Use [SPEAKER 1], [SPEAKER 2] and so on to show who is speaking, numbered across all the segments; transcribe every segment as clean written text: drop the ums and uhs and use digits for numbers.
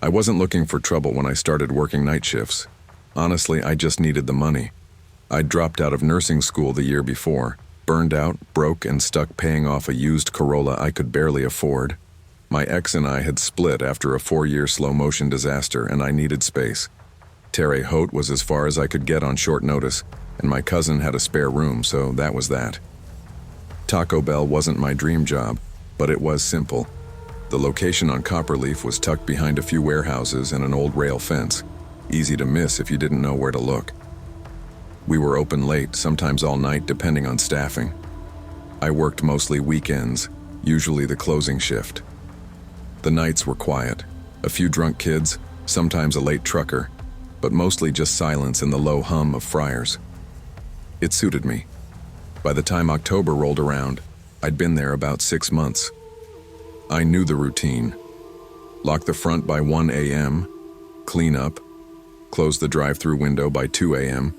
[SPEAKER 1] I wasn't looking for trouble when I started working night shifts. Honestly, I just needed the money. I'd dropped out of nursing school the year before, burned out, broke, and stuck paying off a used Corolla I could barely afford. My ex and I had split after a 4-year slow-motion disaster, and I needed space. Terre Haute was as far as I could get on short notice, and my cousin had a spare room, so that was that. Tacobell wasn't my dream job, but it was simple. The location on Copperleaf was tucked behind a few warehouses and an old rail fence. Easy to miss if you didn't know where to look. We were open late, sometimes all night depending on staffing. I worked mostly weekends, usually the closing shift. The nights were quiet. A few drunk kids, sometimes a late trucker, but mostly just silence and the low hum of fryers. It suited me. By the time October rolled around, I'd been there about 6 months. I knew the routine. Lock the front by 1 a.m., clean up, close the drive-thru window by 2 a.m.,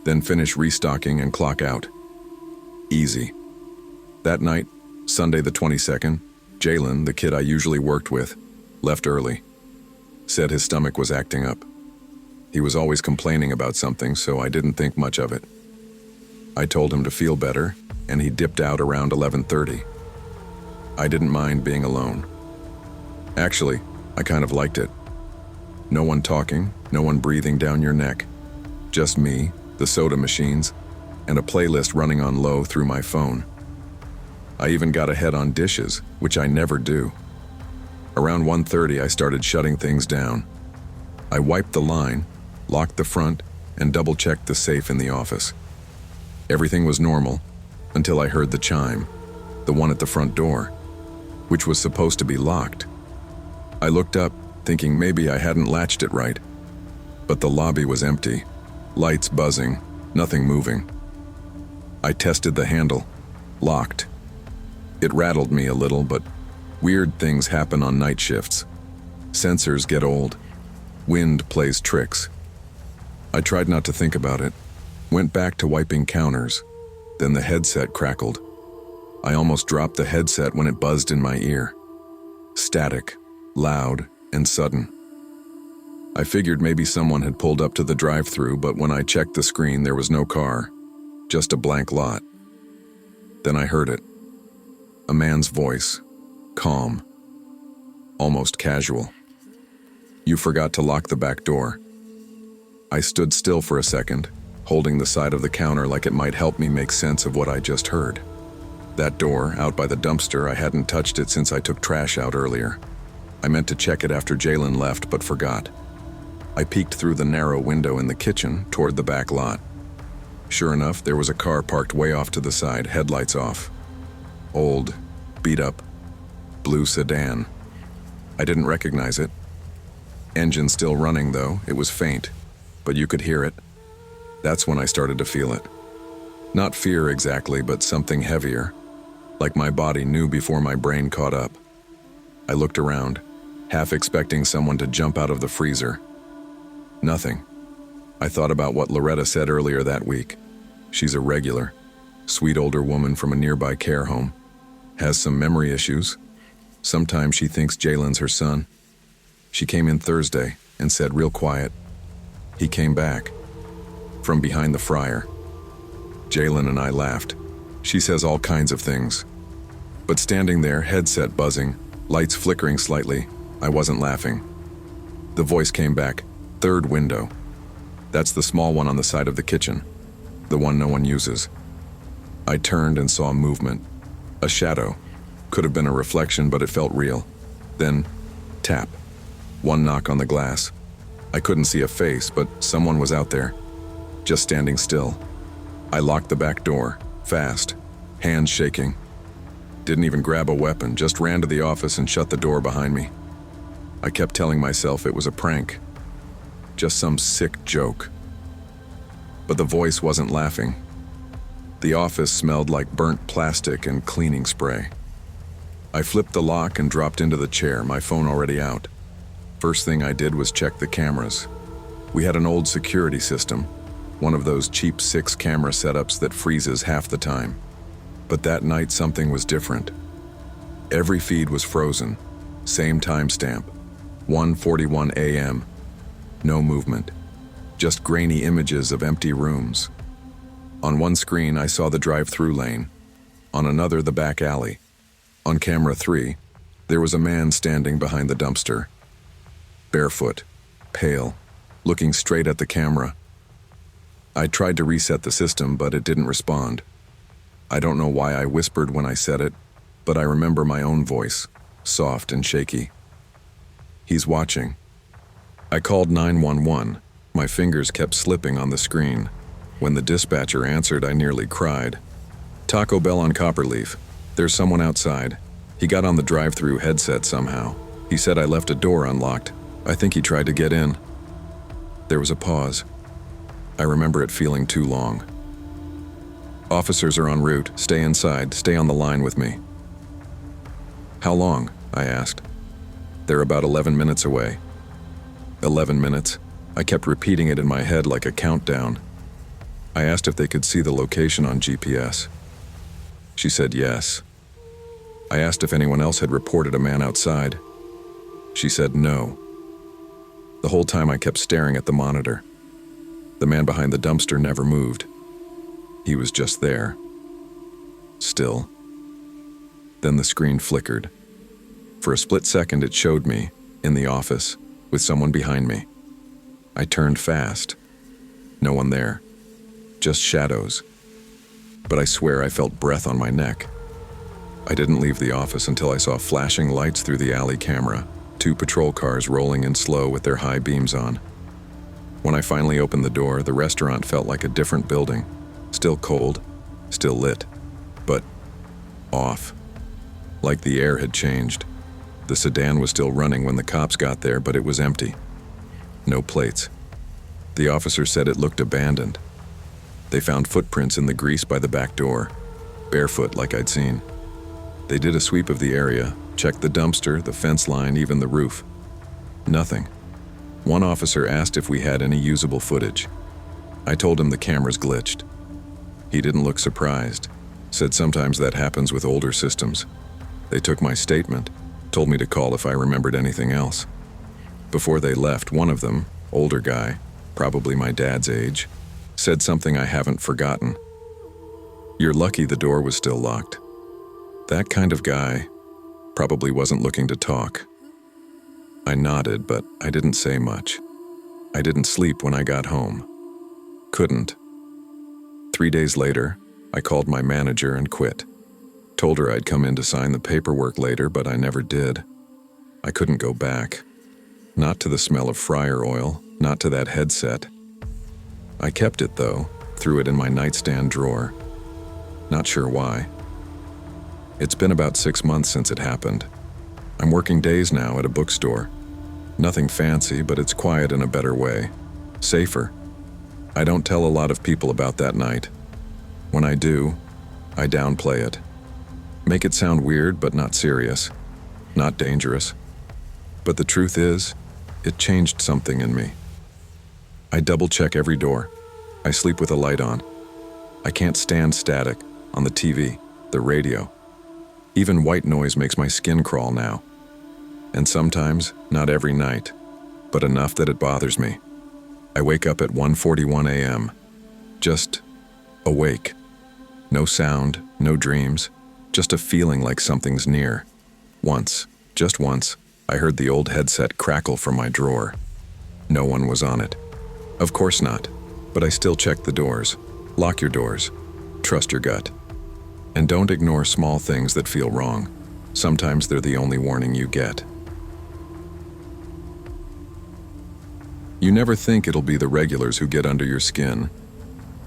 [SPEAKER 1] then finish restocking and clock out. Easy. That night, Sunday the 22nd, Jalen, the kid I usually worked with, left early. Said his stomach was acting up. He was always complaining about something, so I didn't think much of it. I told him to feel better, and he dipped out around 11:30. I didn't mind being alone. Actually, I kind of liked it. No one talking, no one breathing down your neck. Just me, the soda machines, and a playlist running on low through my phone. I even got ahead on dishes, which I never do. Around 1:30, I started shutting things down. I wiped the line, locked the front, and double-checked the safe in the office. Everything was normal until I heard the chime, the one at the front door, which was supposed to be locked. I looked up, thinking maybe I hadn't latched it right. But the lobby was empty, lights buzzing, nothing moving. I tested the handle, locked. It rattled me a little, but weird things happen on night shifts. Sensors get old. Wind plays tricks. I tried not to think about it, went back to wiping counters. Then the headset crackled. I almost dropped the headset when it buzzed in my ear. Static, loud, and sudden. I figured maybe someone had pulled up to the drive-thru, but when I checked the screen, there was no car, just a blank lot. Then I heard it. A man's voice, calm, almost casual. "You forgot to lock the back door." I stood still for a second, holding the side of the counter like it might help me make sense of what I just heard. That door, out by the dumpster, I hadn't touched it since I took trash out earlier. I meant to check it after Jalen left, but forgot. I peeked through the narrow window in the kitchen toward the back lot. Sure enough, there was a car parked way off to the side, headlights off. Old, beat up, blue sedan. I didn't recognize it. Engine still running though, it was faint, but you could hear it. That's when I started to feel it. Not fear exactly, but something heavier, like my body knew before my brain caught up. I looked around, half expecting someone to jump out of the freezer. Nothing. I thought about what Loretta said earlier that week. She's a regular, sweet older woman from a nearby care home. Has some memory issues. Sometimes she thinks Jalen's her son. She came in Thursday and said real quiet, "He came back." From behind the fryer. Jalen and I laughed. She says all kinds of things. But standing there, headset buzzing, lights flickering slightly, I wasn't laughing. The voice came back, "Third window." That's the small one on the side of the kitchen, the one no one uses. I turned and saw movement. A shadow. Could have been a reflection, but it felt real. Then, tap. One knock on the glass. I couldn't see a face, but someone was out there, just standing still. I locked the back door, fast, hands shaking. Didn't even grab a weapon, just ran to the office and shut the door behind me. I kept telling myself it was a prank, just some sick joke. But the voice wasn't laughing. The office smelled like burnt plastic and cleaning spray. I flipped the lock and dropped into the chair, my phone already out. First thing I did was check the cameras. We had an old security system, one of those cheap 6-camera setups that freezes half the time. But that night something was different. Every feed was frozen, same timestamp, 1:41 a.m. No movement. Just grainy images of empty rooms. On one screen, I saw the drive-thru lane. On another, the back alley. On camera 3, there was a man standing behind the dumpster. Barefoot, pale, looking straight at the camera. I tried to reset the system, but it didn't respond. I don't know why I whispered when I said it, but I remember my own voice, soft and shaky. He's watching. I called 911. My fingers kept slipping on the screen. When the dispatcher answered, I nearly cried. Tacobell on Copperleaf. There's someone outside. He got on the drive-thru headset somehow. He said I left a door unlocked. I think he tried to get in. There was a pause. I remember it feeling too long. Officers are en route. Stay inside. Stay on the line with me. How long? I asked. They're about 11 minutes away. 11 minutes. I kept repeating it in my head like a countdown. I asked if they could see the location on GPS. She said yes. I asked if anyone else had reported a man outside. She said no. The whole time I kept staring at the monitor. The man behind the dumpster never moved. He was just there. Still. Then the screen flickered. For a split second it showed me, in the office, with someone behind me. I turned fast. No one there. Just shadows. But I swear I felt breath on my neck. I didn't leave the office until I saw flashing lights through the alley camera, 2 patrol cars rolling in slow with their high beams on. When I finally opened the door, the restaurant felt like a different building. Still cold, still lit, but off. Like the air had changed. The sedan was still running when the cops got there, but it was empty. No plates. The officer said it looked abandoned. They found footprints in the grease by the back door, barefoot like I'd seen. They did a sweep of the area, checked the dumpster, the fence line, even the roof. Nothing. One officer asked if we had any usable footage. I told him the cameras glitched. He didn't look surprised, said sometimes that happens with older systems. They took my statement, told me to call if I remembered anything else. Before they left, one of them, older guy, probably my dad's age, said something I haven't forgotten. You're lucky the door was still locked. That kind of guy probably wasn't looking to talk. I nodded, but I didn't say much. I didn't sleep when I got home. Couldn't. 3 days later, I called my manager and quit. Told her I'd come in to sign the paperwork later, but I never did. I couldn't go back. Not to the smell of fryer oil, not to that headset. I kept it, though, threw it in my nightstand drawer. Not sure why. It's been about 6 months since it happened. I'm working days now at a bookstore. Nothing fancy, but it's quiet in a better way. Safer. I don't tell a lot of people about that night. When I do, I downplay it. Make it sound weird, but not serious. Not dangerous. But the truth is, it changed something in me. I double-check every door. I sleep with a light on. I can't stand static on the TV, the radio. Even white noise makes my skin crawl now. And sometimes, not every night, but enough that it bothers me. I wake up at 1:41 a.m. Just awake. No sound, no dreams, just a feeling like something's near. Once, just once, I heard the old headset crackle from my drawer. No one was on it. Of course not, but I still check the doors. Lock your doors. Trust your gut. And don't ignore small things that feel wrong. Sometimes they're the only warning you get. You never think it'll be the regulars who get under your skin.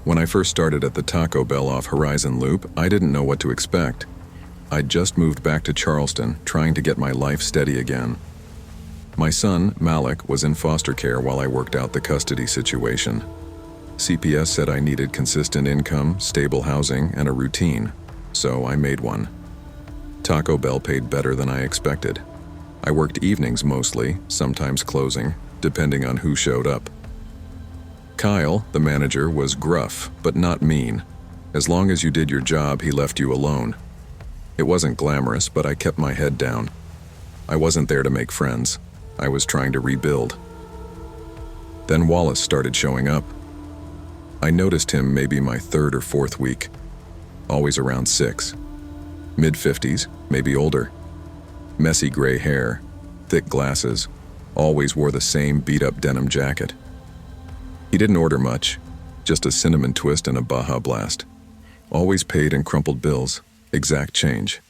[SPEAKER 1] When I first started at the Tacobell off Horizon Loop, I didn't know what to expect. I'd just moved back to Charleston, trying to get my life steady again. My son, Malik, was in foster care while I worked out the custody situation. CPS said I needed consistent income, stable housing, and a routine, so I made one. Tacobell paid better than I expected. I worked evenings mostly, sometimes closing, depending on who showed up. Kyle, the manager, was gruff, but not mean. As long as you did your job, he left you alone. It wasn't glamorous, but I kept my head down. I wasn't there to make friends. I was trying to rebuild. Then Wallace started showing up. I noticed him maybe my third or fourth week, always around 6. Mid-50s, maybe older. Messy gray hair, thick glasses, always wore the same beat-up denim jacket. He didn't order much, just a cinnamon twist and a Baja Blast. Always paid in crumpled bills, exact change.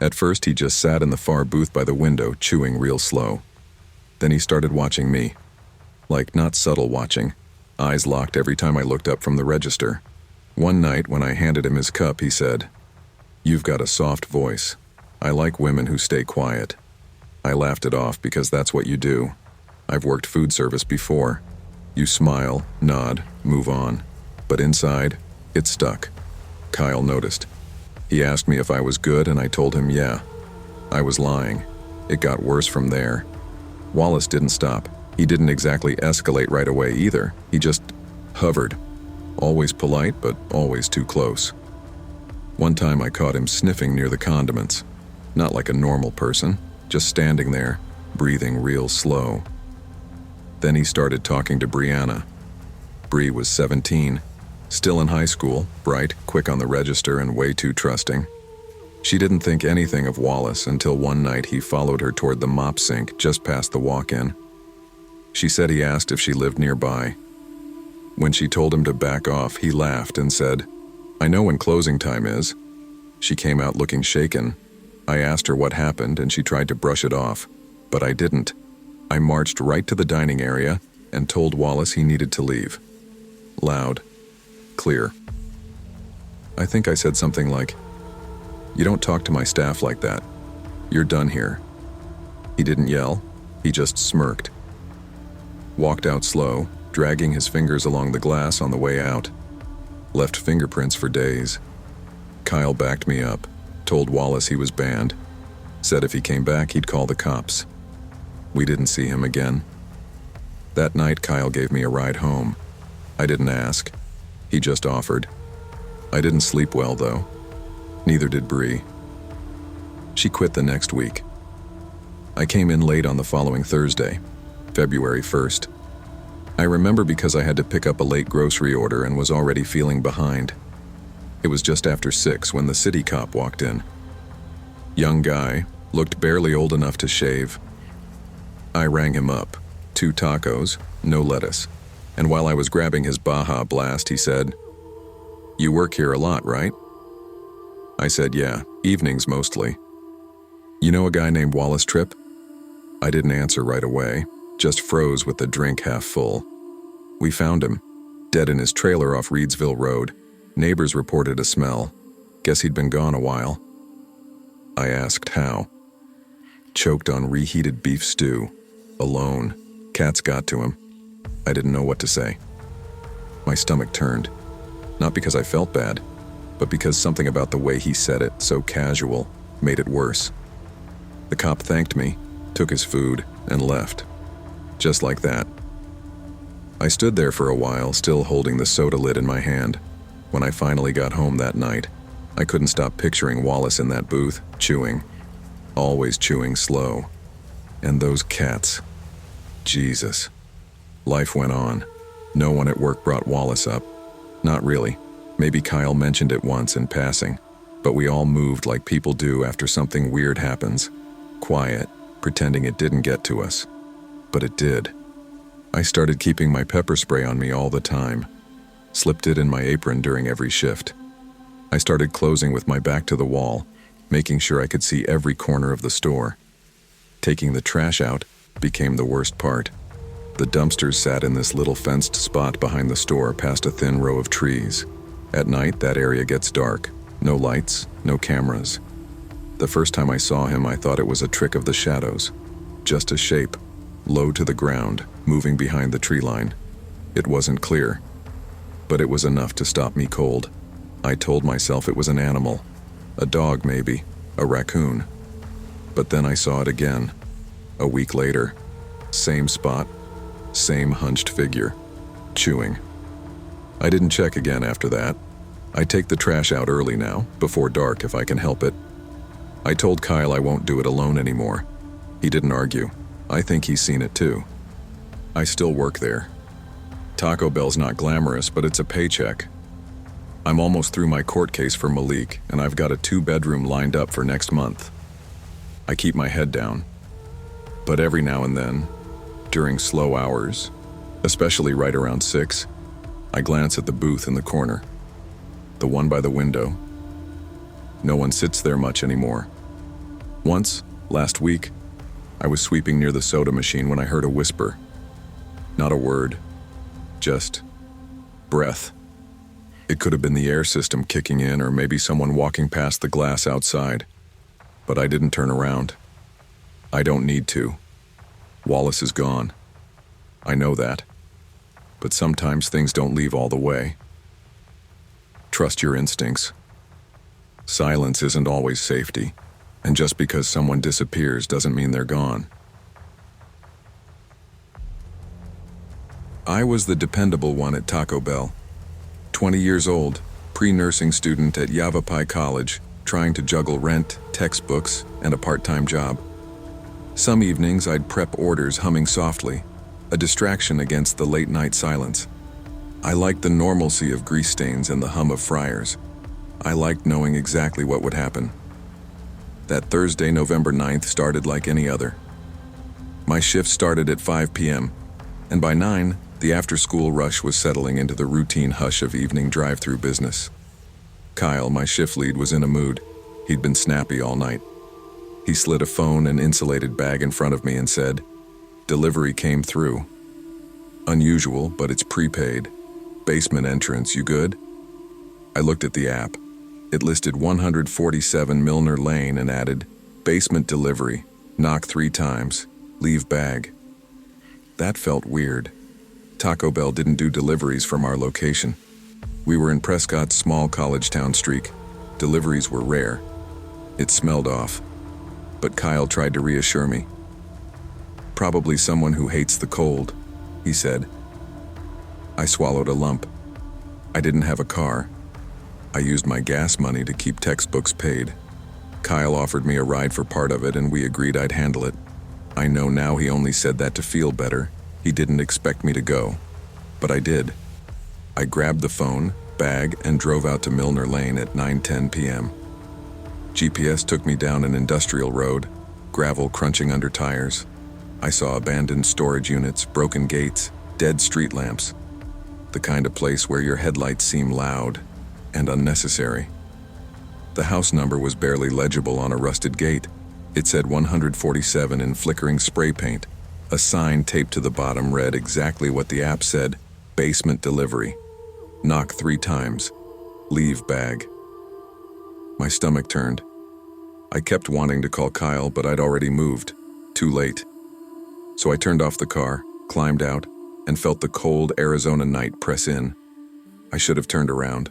[SPEAKER 1] At first he just sat in the far booth by the window, chewing real slow. Then he started watching me. Like not subtle watching, eyes locked every time I looked up from the register. One night when I handed him his cup, he said, "You've got a soft voice. I like women who stay quiet." I laughed it off because that's what you do. I've worked food service before. You smile, nod, move on. But inside, it stuck. Kyle noticed. He asked me if I was good and I told him yeah. I was lying. It got worse from there. Wallace didn't stop. He didn't exactly escalate right away either. He just hovered. Always polite, but always too close. One time I caught him sniffing near the condiments. Not like a normal person, just standing there, breathing real slow. Then he started talking to Brianna. Bree was 17, still in high school, bright, quick on the register, and way too trusting. She didn't think anything of Wallace until one night he followed her toward the mop sink just past the walk-in. She said he asked if she lived nearby. When she told him to back off, he laughed and said, "I know when closing time is." She came out looking shaken. I asked her what happened and she tried to brush it off, but I didn't. I marched right to the dining area and told Wallace he needed to leave. Loud. Clear. I think I said something like, "You don't talk to my staff like that. You're done here." He didn't yell. He just smirked. Walked out slow, dragging his fingers along the glass on the way out. Left fingerprints for days. Kyle backed me up, told Wallace he was banned. Said if he came back, he'd call the cops. We didn't see him again. That night, Kyle gave me a ride home. I didn't ask. He just offered. I didn't sleep well, though. Neither did Bree. She quit the next week. I came in late on the following Thursday, February 1st. I remember because I had to pick up a late grocery order and was already feeling behind. It was just after 6 when the city cop walked in. Young guy, looked barely old enough to shave. I rang him up. 2 tacos, no lettuce. And while I was grabbing his Baja Blast, he said, "You work here a lot, right?" I said, "Yeah, evenings mostly." "You know a guy named Wallace Tripp?" I didn't answer right away, just froze with the drink half full. "We found him, dead in his trailer off Reedsville Road. Neighbors reported a smell. Guess he'd been gone a while." I asked how. "Choked on reheated beef stew. Alone. Cats got to him." I didn't know what to say. My stomach turned. Not because I felt bad, but because something about the way he said it, so casual, made it worse. The cop thanked me, took his food, and left. Just like that. I stood there for a while, still holding the soda lid in my hand. When I finally got home that night, I couldn't stop picturing Wallace in that booth, chewing. Always chewing slow. And those cats. Jesus. Life went on. No one at work brought Wallace up. Not really. Maybe Kyle mentioned it once in passing, but we all moved like people do after something weird happens. Quiet, pretending it didn't get to us. But it did. I started keeping my pepper spray on me all the time. Slipped it in my apron during every shift. I started closing with my back to the wall, making sure I could see every corner of the store. Taking the trash out became the worst part. The dumpsters sat in this little fenced spot behind the store past a thin row of trees. At night, that area gets dark. No lights, no cameras. The first time I saw him, I thought it was a trick of the shadows. Just a shape, low to the ground, moving behind the tree line. It wasn't clear, but it was enough to stop me cold. I told myself it was an animal. A dog, maybe. A raccoon. But then I saw it again. A week later. Same spot. Same hunched figure. Chewing. I didn't check again after that. I take the trash out early now, before dark if I can help it. I told Kyle I won't do it alone anymore. He didn't argue. I think he's seen it too. I still work there. Taco Bell's not glamorous, but it's a paycheck. I'm almost through my court case for Malik, and I've got a 2-bedroom lined up for next month. I keep my head down. But every now and then, during slow hours, especially right around 6, I glance at the booth in the corner. The one by the window. No one sits there much anymore. Once, last week, I was sweeping near the soda machine when I heard a whisper. Not a word, just breath. It could have been the air system kicking in, or maybe someone walking past the glass outside. But I didn't turn around. I don't need to. Wallace is gone. I know that. But sometimes things don't leave all the way. Trust your instincts. Silence isn't always safety, and just because someone disappears doesn't mean they're gone. I was the dependable one at Taco Bell. 20 years old, pre-nursing student at Yavapai College, trying to juggle rent, textbooks, and a part-time job. Some evenings I'd prep orders humming softly, a distraction against the late-night silence. I liked the normalcy of grease stains and the hum of fryers. I liked knowing exactly what would happen. That Thursday, November 9th, started like any other. My shift started at 5 p.m., and by 9, the after-school rush was settling into the routine hush of evening drive-thru business. Kyle, my shift lead, was in a mood. He'd been snappy all night. He slid a phone and insulated bag in front of me and said, "Delivery came through. Unusual, but it's prepaid. Basement entrance, you good?" I looked at the app. It listed 147 Milner Lane and added, "Basement delivery. Knock 3 times. Leave bag." That felt weird. Taco Bell didn't do deliveries from our location. We were in Prescott's small college town streak. Deliveries were rare. It smelled off. But Kyle tried to reassure me. "Probably someone who hates the cold," he said. I swallowed a lump. I didn't have a car. I used my gas money to keep textbooks paid. Kyle offered me a ride for part of it, and we agreed I'd handle it. I know now he only said that to feel better. He didn't expect me to go. But I did. I grabbed the phone, bag, and drove out to Milner Lane at 9:10 p.m. GPS took me down an industrial road, gravel crunching under tires. I saw abandoned storage units, broken gates, dead street lamps. The kind of place where your headlights seem loud and unnecessary. The house number was barely legible on a rusted gate. It said 147 in flickering spray paint. A sign taped to the bottom read exactly what the app said: "Basement delivery. Knock 3 times. Leave bag." My stomach turned. I kept wanting to call Kyle, but I'd already moved. Too late. So I turned off the car, climbed out, and felt the cold Arizona night press in. I should have turned around.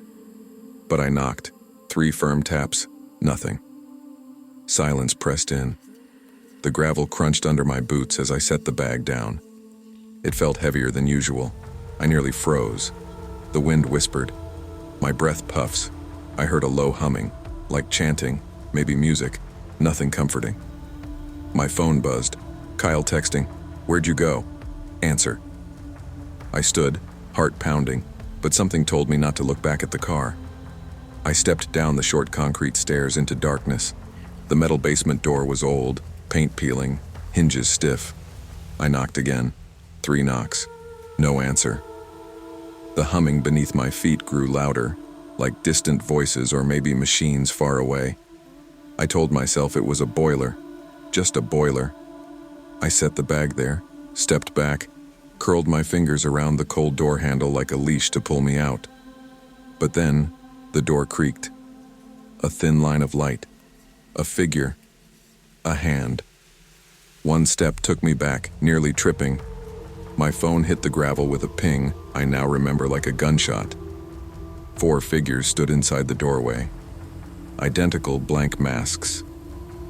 [SPEAKER 1] But I knocked. 3 firm taps. Nothing. Silence pressed in. The gravel crunched under my boots as I set the bag down. It felt heavier than usual. I nearly froze. The wind whispered. My breath puffs. I heard a low humming, like chanting, maybe music, nothing comforting. My phone buzzed. Kyle texting, "Where'd you go?" Answer. I stood, heart pounding, but something told me not to look back at the car. I stepped down the short concrete stairs into darkness. The metal basement door was old, paint peeling, hinges stiff. I knocked again. 3 knocks. No answer. The humming beneath my feet grew louder, like distant voices or maybe machines far away. I told myself it was a boiler, just a boiler. I set the bag there, stepped back, curled my fingers around the cold door handle like a leash to pull me out. But then, the door creaked. A thin line of light. A figure. A hand. One step took me back, nearly tripping. My phone hit the gravel with a ping I now remember like a gunshot. 4 figures stood inside the doorway. Identical blank masks.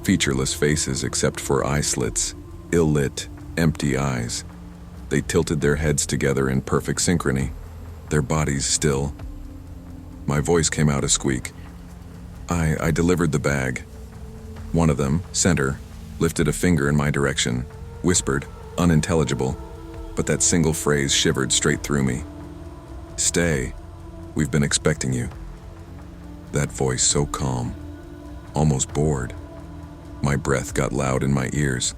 [SPEAKER 1] Featureless faces except for eye slits. Ill-lit, empty eyes. They tilted their heads together in perfect synchrony, their bodies still. My voice came out a squeak. I delivered the bag. One of them, center, lifted a finger in my direction. whispered, unintelligible, but that single phrase shivered straight through me. "Stay. We've been expecting you." That voice so calm, almost bored. My breath got loud in my ears.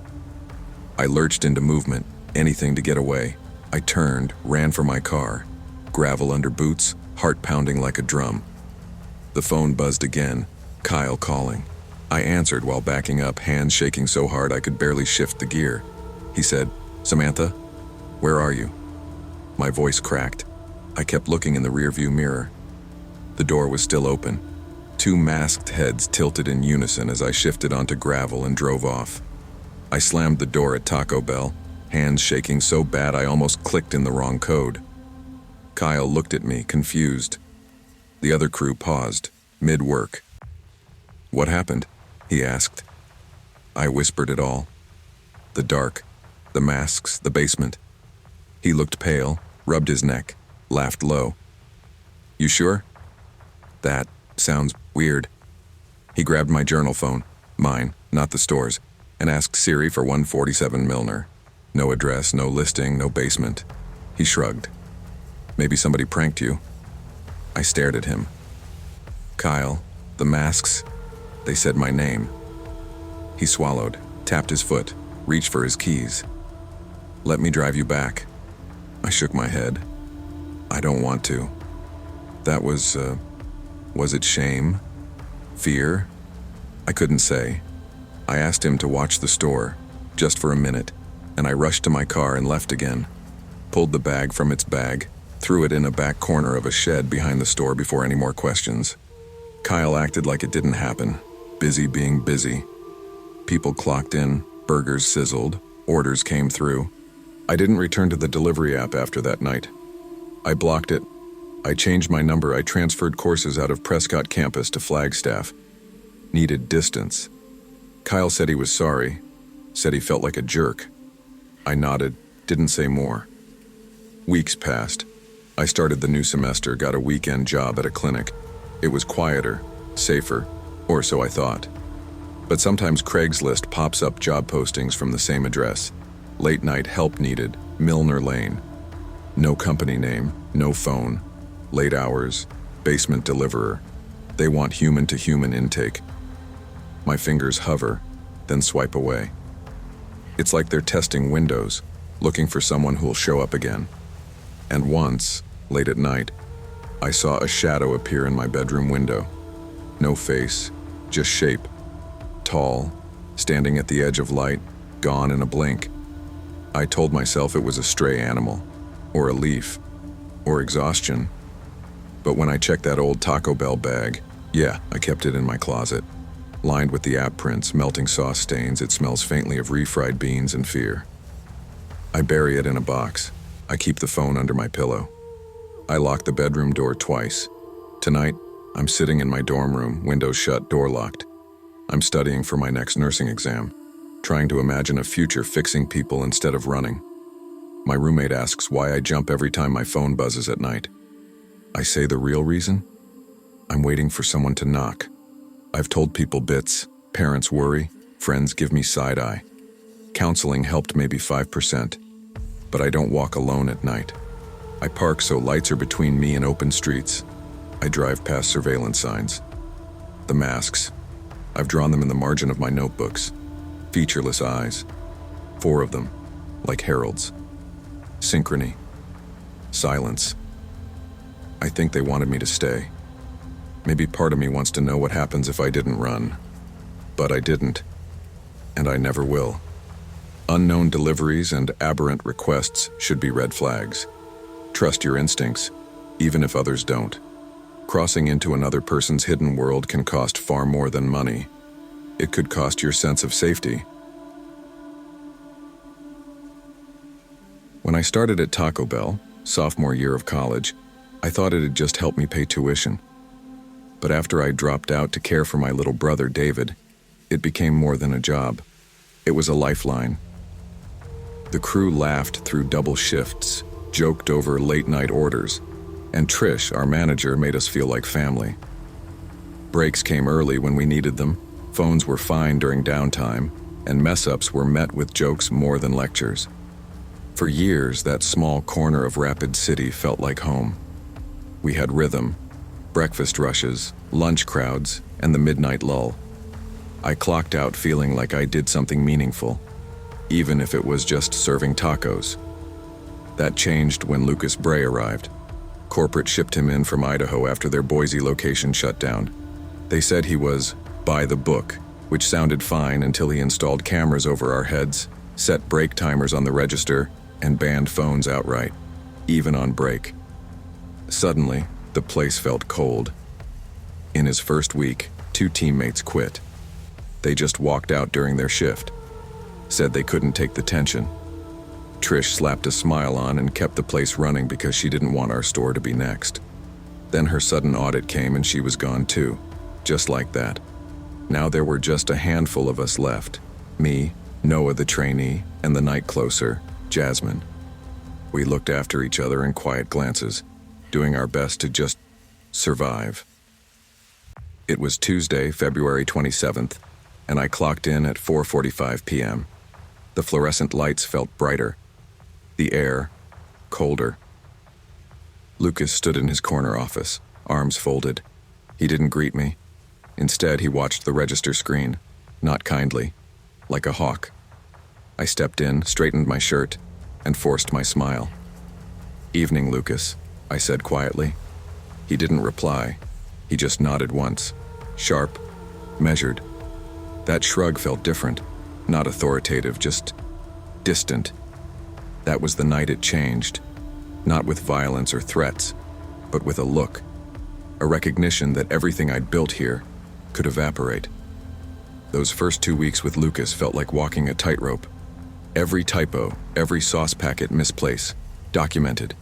[SPEAKER 1] I lurched into movement, anything to get away. I turned, ran for my car, gravel under boots, heart pounding like a drum. The phone buzzed again, Kyle calling. I answered while backing up, hands shaking so hard I could barely shift the gear. He said, "Samantha, where are you?" My voice cracked. I kept looking in the rearview mirror. The door was still open. Two masked heads tilted in unison as I shifted onto gravel and drove off. I slammed the door at Tacobell, hands shaking so bad I almost clicked in the wrong code. Kyle looked at me, confused. The other crew paused, mid-work. "What happened?" he asked. I whispered it all. The dark, the masks, the basement. He looked pale, rubbed his neck, laughed low. "You sure?" "That sounds weird." He grabbed my journal phone, mine, not the store's, and asked Siri for 147 Milner. No address, no listing, no basement. He shrugged. "Maybe somebody pranked you." I stared at him. "Kyle, the masks, they said my name." He swallowed, tapped his foot, reached for his keys. "Let me drive you back." I shook my head. "I don't want to." That was it shame? Fear? I couldn't say. I asked him to watch the store, just for a minute, and I rushed to my car and left again. Pulled the bag from its bag, threw it in a back corner of a shed behind the store before any more questions. Kyle acted like it didn't happen, busy being busy. People clocked in, burgers sizzled, orders came through. I didn't return to the delivery app after that night. I blocked it. I changed my number. I transferred courses out of Prescott campus to Flagstaff. Needed distance. Kyle said he was sorry, said he felt like a jerk. I nodded, didn't say more. Weeks passed. I started the new semester, got a weekend job at a clinic. It was quieter, safer, or so I thought. But sometimes Craigslist pops up job postings from the same address. Late night help needed, Milner Lane. No company name, no phone. Late hours, basement deliverer. They want human-to-human intake. My fingers hover, then swipe away. It's like they're testing Windows, looking for someone who'll show up again. And once, late at night, I saw a shadow appear in my bedroom window. No face, just shape. Tall, standing at the edge of light, gone in a blink. I told myself it was a stray animal, or a leaf, or exhaustion. But when I checked that old Tacobell bag, yeah, I kept it in my closet. Lined with the app prints, melting sauce stains, it smells faintly of refried beans and fear. I bury it in a box. I keep the phone under my pillow. I lock the bedroom door twice. Tonight, I'm sitting in my dorm room, windows shut, door locked. I'm studying for my next nursing exam, trying to imagine a future fixing people instead of running. My roommate asks why I jump every time my phone buzzes at night. I say the real reason? I'm waiting for someone to knock. I've told people bits, parents worry, friends give me side eye. Counseling helped maybe 5%, but I don't walk alone at night. I park so lights are between me and open streets. I drive past surveillance signs. The masks, I've drawn them in the margin of my notebooks. Featureless eyes. 4 of them, like heralds. Synchrony. Silence. I think they wanted me to stay. Maybe part of me wants to know what happens if I didn't run. But I didn't. And I never will. Unknown deliveries and aberrant requests should be red flags. Trust your instincts, even if others don't. Crossing into another person's hidden world can cost far more than money. It could cost your sense of safety. When I started at Tacobell, sophomore year of college, I thought it'd just help me pay tuition. But after I dropped out to care for my little brother, David, it became more than a job. It was a lifeline. The crew laughed through double shifts, joked over late-night orders, and Trish, our manager, made us feel like family. Breaks came early when we needed them, phones were fine during downtime, and mess-ups were met with jokes more than lectures. For years, that small corner of Rapid City felt like home. We had rhythm, breakfast rushes, lunch crowds, and the midnight lull. I clocked out feeling like I did something meaningful, even if it was just serving tacos. That changed when Lucas Bray arrived. Corporate shipped him in from Idaho after their Boise location shut down. They said he was by the book, which sounded fine until he installed cameras over our heads, set break timers on the register, and banned phones outright, even on break. Suddenly, the place felt cold. In his first week, 2 teammates quit. They just walked out during their shift, said they couldn't take the tension. Trish slapped a smile on and kept the place running because she didn't want our store to be next. Then her sudden audit came and she was gone too, just like that. Now there were just a handful of us left. Me, Noah the trainee, and the night closer, Jasmine. We looked after each other in quiet glances, doing our best to just survive. It was Tuesday, February 27th, and I clocked in at 4:45 p.m. The fluorescent lights felt brighter. The air, colder. Lucas stood in his corner office, arms folded. He didn't greet me. Instead, he watched the register screen, not kindly, like a hawk. I stepped in, straightened my shirt, and forced my smile. "Evening, Lucas," I said quietly. He didn't reply. He just nodded once, sharp, measured. That shrug felt different, not authoritative, just distant. That was the night it changed, not with violence or threats, but with a look, a recognition that everything I'd built here could evaporate. Those first 2 weeks with Lucas felt like walking a tightrope. Every typo, every sauce packet misplace, documented.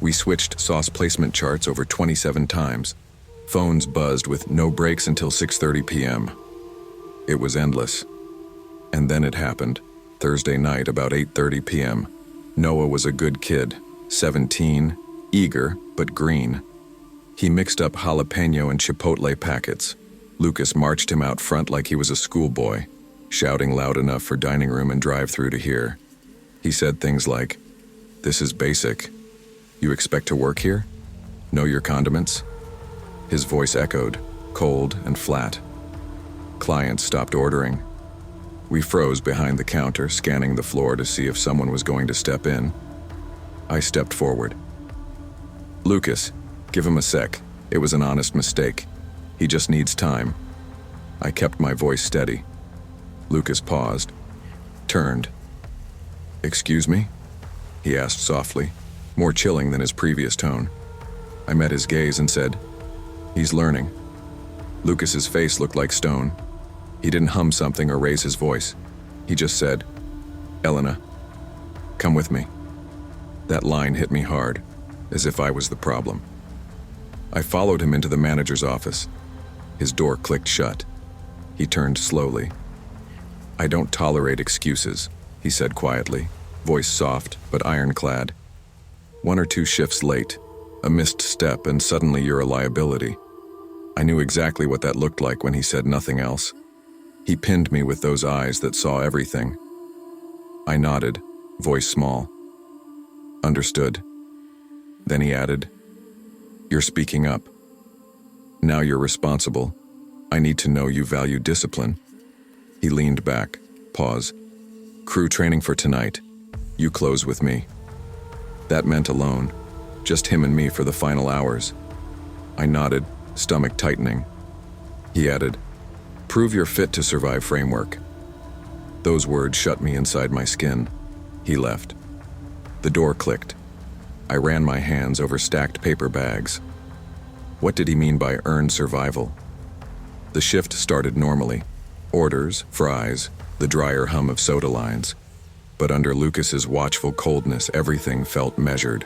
[SPEAKER 1] We switched sauce placement charts over 27 times. Phones buzzed with no breaks until 6:30 p.m. It was endless. And then it happened. Thursday night, about 8:30 p.m. Noah was a good kid, 17, eager, but green. He mixed up jalapeno and chipotle packets. Lucas marched him out front like he was a schoolboy, shouting loud enough for dining room and drive-thru to hear. He said things like, "This is basic. You expect to work here? Know your condiments?" His voice echoed, cold and flat. Clients stopped ordering. We froze behind the counter, scanning the floor to see if someone was going to step in. I stepped forward. "Lucas, give him a sec. It was an honest mistake. He just needs time." I kept my voice steady. Lucas paused, turned. "Excuse me?" he asked softly, more chilling than his previous tone. I met his gaze and said, "He's learning." Lucas's face looked like stone. He didn't hum something or raise his voice. He just said, "Elena, come with me." That line hit me hard, as if I was the problem. I followed him into the manager's office. His door clicked shut. He turned slowly. "I don't tolerate excuses," he said quietly, voice soft but ironclad. "1 or 2 shifts late, a missed step, and suddenly you're a liability." I knew exactly what that looked like when he said nothing else. He pinned me with those eyes that saw everything. I nodded, voice small. "Understood." Then he added, "You're speaking up. Now you're responsible. I need to know you value discipline." He leaned back, pause. "Crew training for tonight. You close with me." That meant alone, just him and me for the final hours. I nodded, stomach tightening. He added, "Prove you're fit to survive framework." Those words shut me inside my skin. He left. The door clicked. I ran my hands over stacked paper bags. What did he mean by earned survival? The shift started normally. Orders, fries, the drier hum of soda lines. But under Lucas's watchful coldness, everything felt measured.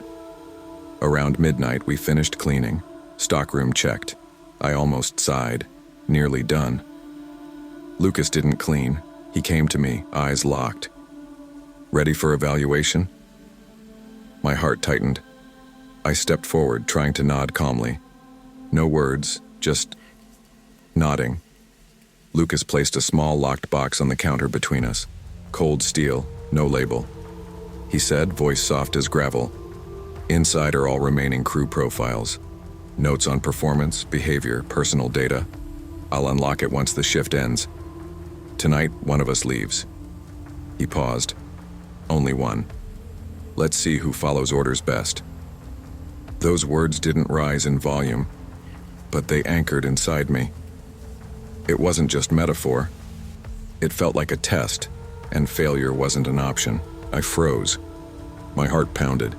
[SPEAKER 1] Around midnight, we finished cleaning. Stockroom checked. I almost sighed. Nearly done. Lucas didn't clean. He came to me, eyes locked. "Ready for evaluation?" My heart tightened. I stepped forward, trying to nod calmly. No words, just nodding. Lucas placed a small locked box on the counter between us. Cold steel, no label. He said, voice soft as gravel, "Inside are all remaining crew profiles. Notes on performance, behavior, personal data. I'll unlock it once the shift ends. Tonight, one of us leaves." He paused. "Only one. Let's see who follows orders best." Those words didn't rise in volume, but they anchored inside me. It wasn't just metaphor. It felt like a test, and failure wasn't an option. I froze. My heart pounded.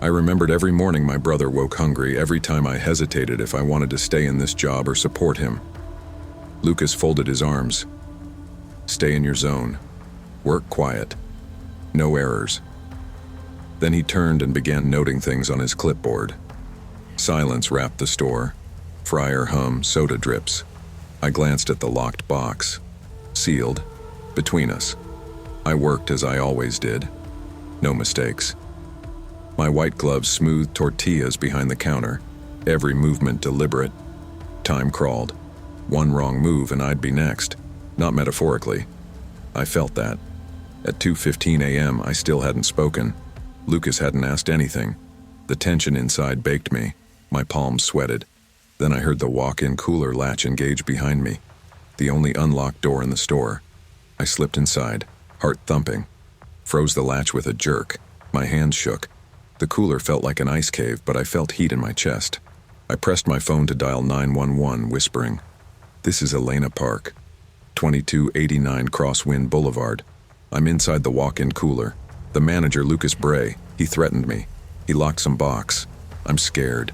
[SPEAKER 1] I remembered every morning my brother woke hungry, every time I hesitated if I wanted to stay in this job or support him. Lucas folded his arms. "Stay in your zone. Work quiet. No errors." Then he turned and began noting things on his clipboard. Silence wrapped the store. Fryer hum, soda drips. I glanced at the locked box. Sealed. Between us. I worked as I always did. No mistakes. My white gloves smoothed tortillas behind the counter, every movement deliberate. Time crawled. One wrong move and I'd be next. Not metaphorically. I felt that. At 2:15 a.m. I still hadn't spoken. Lucas hadn't asked anything. The tension inside baked me. My palms sweated. Then I heard the walk-in cooler latch engage behind me. The only unlocked door in the store. I slipped inside, heart thumping. Froze the latch with a jerk. My hands shook. The cooler felt like an ice cave, but I felt heat in my chest. I pressed my phone to dial 911, whispering, "This is Elena Park, 2289 Crosswind Boulevard. I'm inside the walk-in cooler. The manager, Lucas Bray, he threatened me. He locked some box. I'm scared."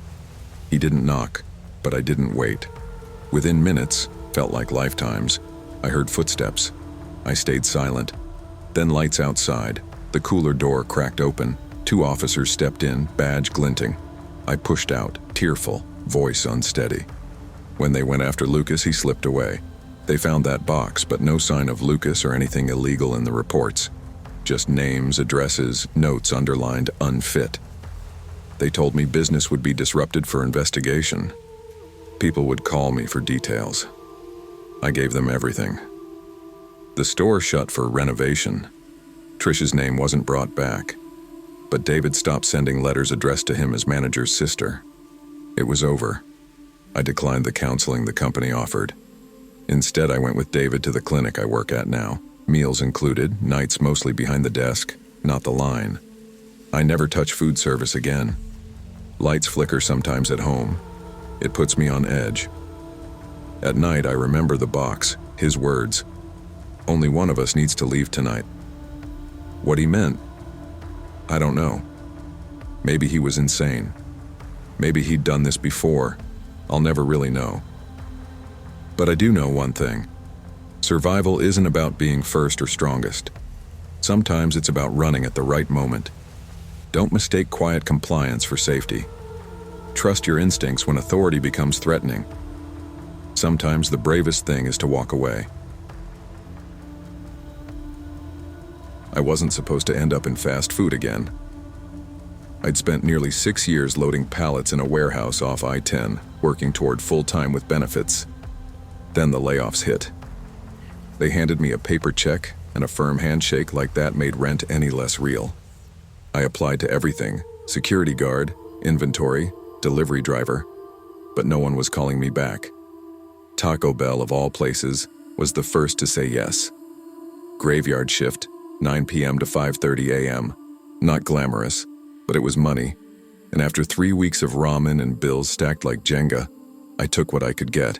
[SPEAKER 1] He didn't knock, but I didn't wait. Within minutes, felt like lifetimes, I heard footsteps. I stayed silent. Then lights outside. The cooler door cracked open. 2 officers stepped in, badge glinting. I pushed out, tearful, voice unsteady. When they went after Lucas, he slipped away. They found that box, but no sign of Lucas or anything illegal in the reports. Just names, addresses, notes underlined unfit. They told me business would be disrupted for investigation. People would call me for details. I gave them everything. The store shut for renovation. Trish's name wasn't brought back, but David stopped sending letters addressed to him as manager's sister. It was over. I declined the counseling the company offered. Instead, I went with David to the clinic I work at now. Meals included, nights mostly behind the desk, not the line. I never touch food service again. Lights flicker sometimes at home. It puts me on edge. At night, I remember the box, his words. "Only one of us needs to leave tonight." What he meant, I don't know. Maybe he was insane. Maybe he'd done this before. I'll never really know. But I do know one thing. Survival isn't about being first or strongest. Sometimes it's about running at the right moment. Don't mistake quiet compliance for safety. Trust your instincts when authority becomes threatening. Sometimes the bravest thing is to walk away. I wasn't supposed to end up in fast food again. I'd spent nearly 6 years loading pallets in a warehouse off I-10, working toward full-time with benefits. Then the layoffs hit. They handed me a paper check, and a firm handshake like that made rent any less real. I applied to everything: security guard, inventory, delivery driver, but no one was calling me back. Tacobell, of all places, was the first to say yes. Graveyard shift, 9 p.m. to 5:30 a.m. Not glamorous, but it was money. And after 3 weeks of ramen and bills stacked like Jenga, I took what I could get.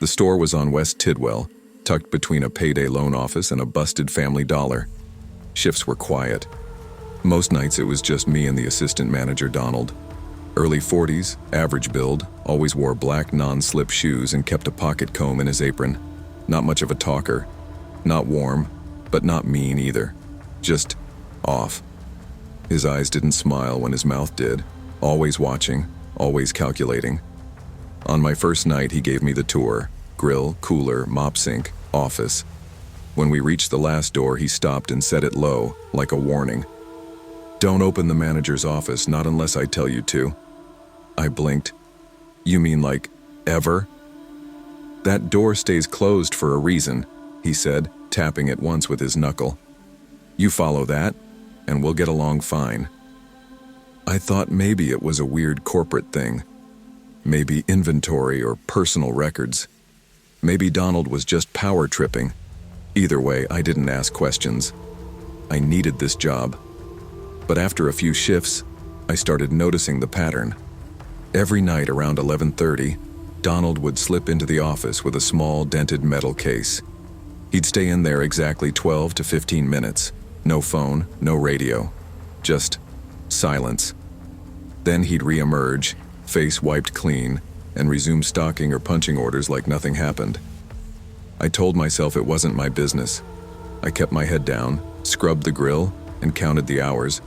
[SPEAKER 1] The store was on West Tidwell, tucked between a payday loan office and a busted Family Dollar. Shifts were quiet. Most nights it was just me and the assistant manager, Donald. Early 40s, average build, always wore black non-slip shoes and kept a pocket comb in his apron. Not much of a talker. Not warm, but not mean either. Just off. His eyes didn't smile when his mouth did. Always watching, always calculating. On my first night, he gave me the tour. Grill, cooler, mop sink, office. When we reached the last door, he stopped and said it low, like a warning. "Don't open the manager's office, not unless I tell you to." I blinked. "You mean like, ever?" "That door stays closed for a reason," he said, tapping it once with his knuckle. "You follow that, and we'll get along fine." I thought maybe it was a weird corporate thing. Maybe inventory or personal records. Maybe Donald was just power tripping. Either way, I didn't ask questions. I needed this job. But after a few shifts, I started noticing the pattern. Every night around 11:30, Donald would slip into the office with a small dented metal case. He'd stay in there exactly 12 to 15 minutes. No phone, no radio. Just silence. Then he'd re-emerge, face wiped clean, and resume stalking or punching orders like nothing happened. I told myself it wasn't my business. I kept my head down, scrubbed the grill, and counted the hours.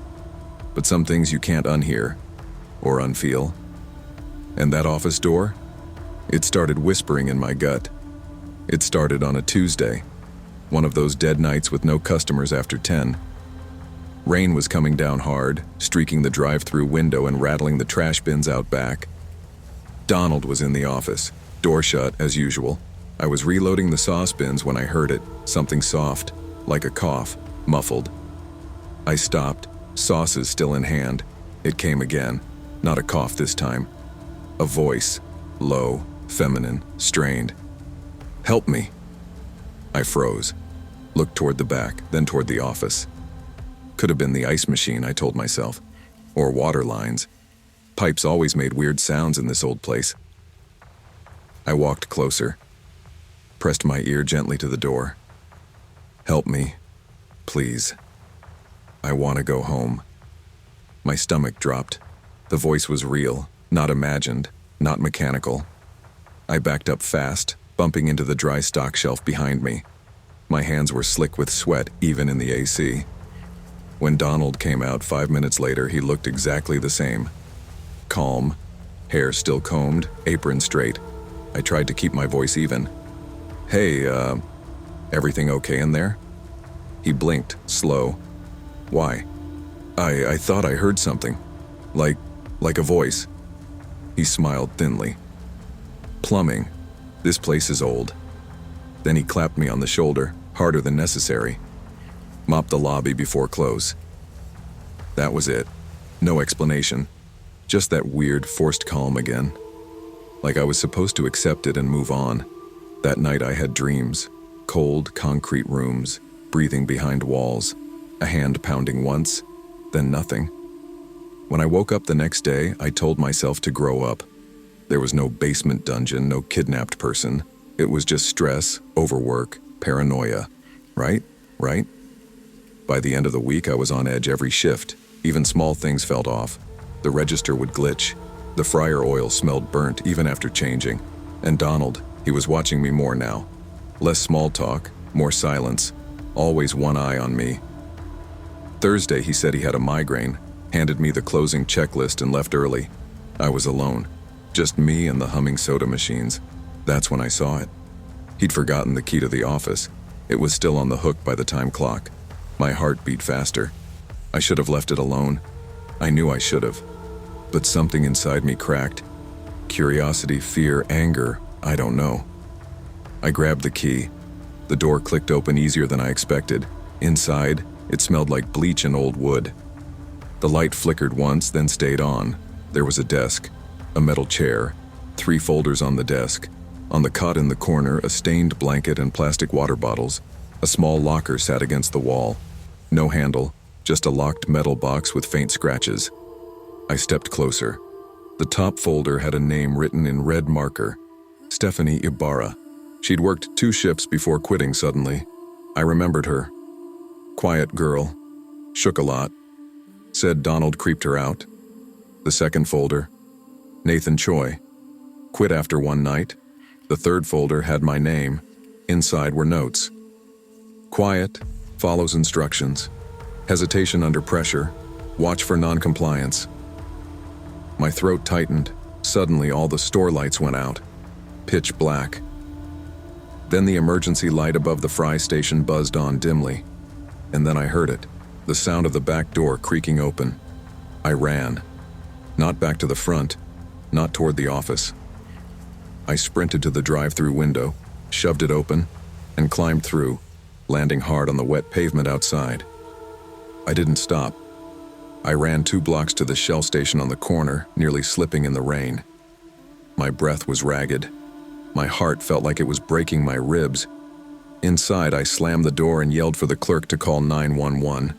[SPEAKER 1] But some things you can't unhear or unfeel. And that office door? It started whispering in my gut. It started on a Tuesday, one of those dead nights with no customers after 10. Rain was coming down hard, streaking the drive-thru window and rattling the trash bins out back. Donald was in the office, door shut as usual. I was reloading the sauce bins when I heard it, something soft, like a cough, muffled. I stopped, sauces still in hand. It came again, not a cough this time. A voice, low, feminine, strained. "Help me." I froze, looked toward the back, then toward the office. Could have been the ice machine, I told myself, or water lines. Pipes always made weird sounds in this old place. I walked closer, pressed my ear gently to the door. "Help me, please. I want to go home." My stomach dropped. The voice was real, not imagined, not mechanical. I backed up fast, bumping into the dry stock shelf behind me. My hands were slick with sweat, even in the AC. When Donald came out 5 minutes later, he looked exactly the same. Calm, hair still combed, apron straight. I tried to keep my voice even. "Hey, everything okay in there?" He blinked, slow. "Why?" I thought I heard something. Like a voice." He smiled thinly. "Plumbing. This place is old." Then he clapped me on the shoulder, harder than necessary. "Mop the lobby before close." That was it. No explanation. Just that weird, forced calm again. Like I was supposed to accept it and move on. That night I had dreams. Cold, concrete rooms, breathing behind walls, a hand pounding once, then nothing. When I woke up the next day, I told myself to grow up. There was no basement dungeon, no kidnapped person. It was just stress, overwork, paranoia. Right? By the end of the week, I was on edge every shift. Even small things felt off. The register would glitch. The fryer oil smelled burnt even after changing. And Donald, he was watching me more now. Less small talk, more silence. Always one eye on me. Thursday, he said he had a migraine, handed me the closing checklist and left early. I was alone. Just me and the humming soda machines. That's when I saw it. He'd forgotten the key to the office. It was still on the hook by the time clock. My heart beat faster. I should have left it alone. I knew I should have. But something inside me cracked. Curiosity, fear, anger, I don't know. I grabbed the key. The door clicked open easier than I expected. Inside, it smelled like bleach and old wood. The light flickered once, then stayed on. There was a desk, a metal chair, 3 folders on the desk. On the cot in the corner, a stained blanket and plastic water bottles. A small locker sat against the wall. No handle, just a locked metal box with faint scratches. I stepped closer. The top folder had a name written in red marker. Stephanie Ibarra. She'd worked 2 shifts before quitting suddenly. I remembered her. Quiet girl. Shook a lot. Said Donald creeped her out. The second folder. Nathan Choi. Quit after 1 night. The third folder had my name. Inside were notes. Quiet. Follows instructions. Hesitation under pressure. Watch for non-compliance. My throat tightened. Suddenly all the store lights went out. Pitch black. Then the emergency light above the fry station buzzed on dimly. And then I heard it. The sound of the back door creaking open. I ran. Not back to the front. Not toward the office. I sprinted to the drive-thru window, shoved it open, and climbed through, landing hard on the wet pavement outside. I didn't stop. I ran 2 blocks to the Shell station on the corner, nearly slipping in the rain. My breath was ragged. My heart felt like it was breaking my ribs. Inside, I slammed the door and yelled for the clerk to call 911.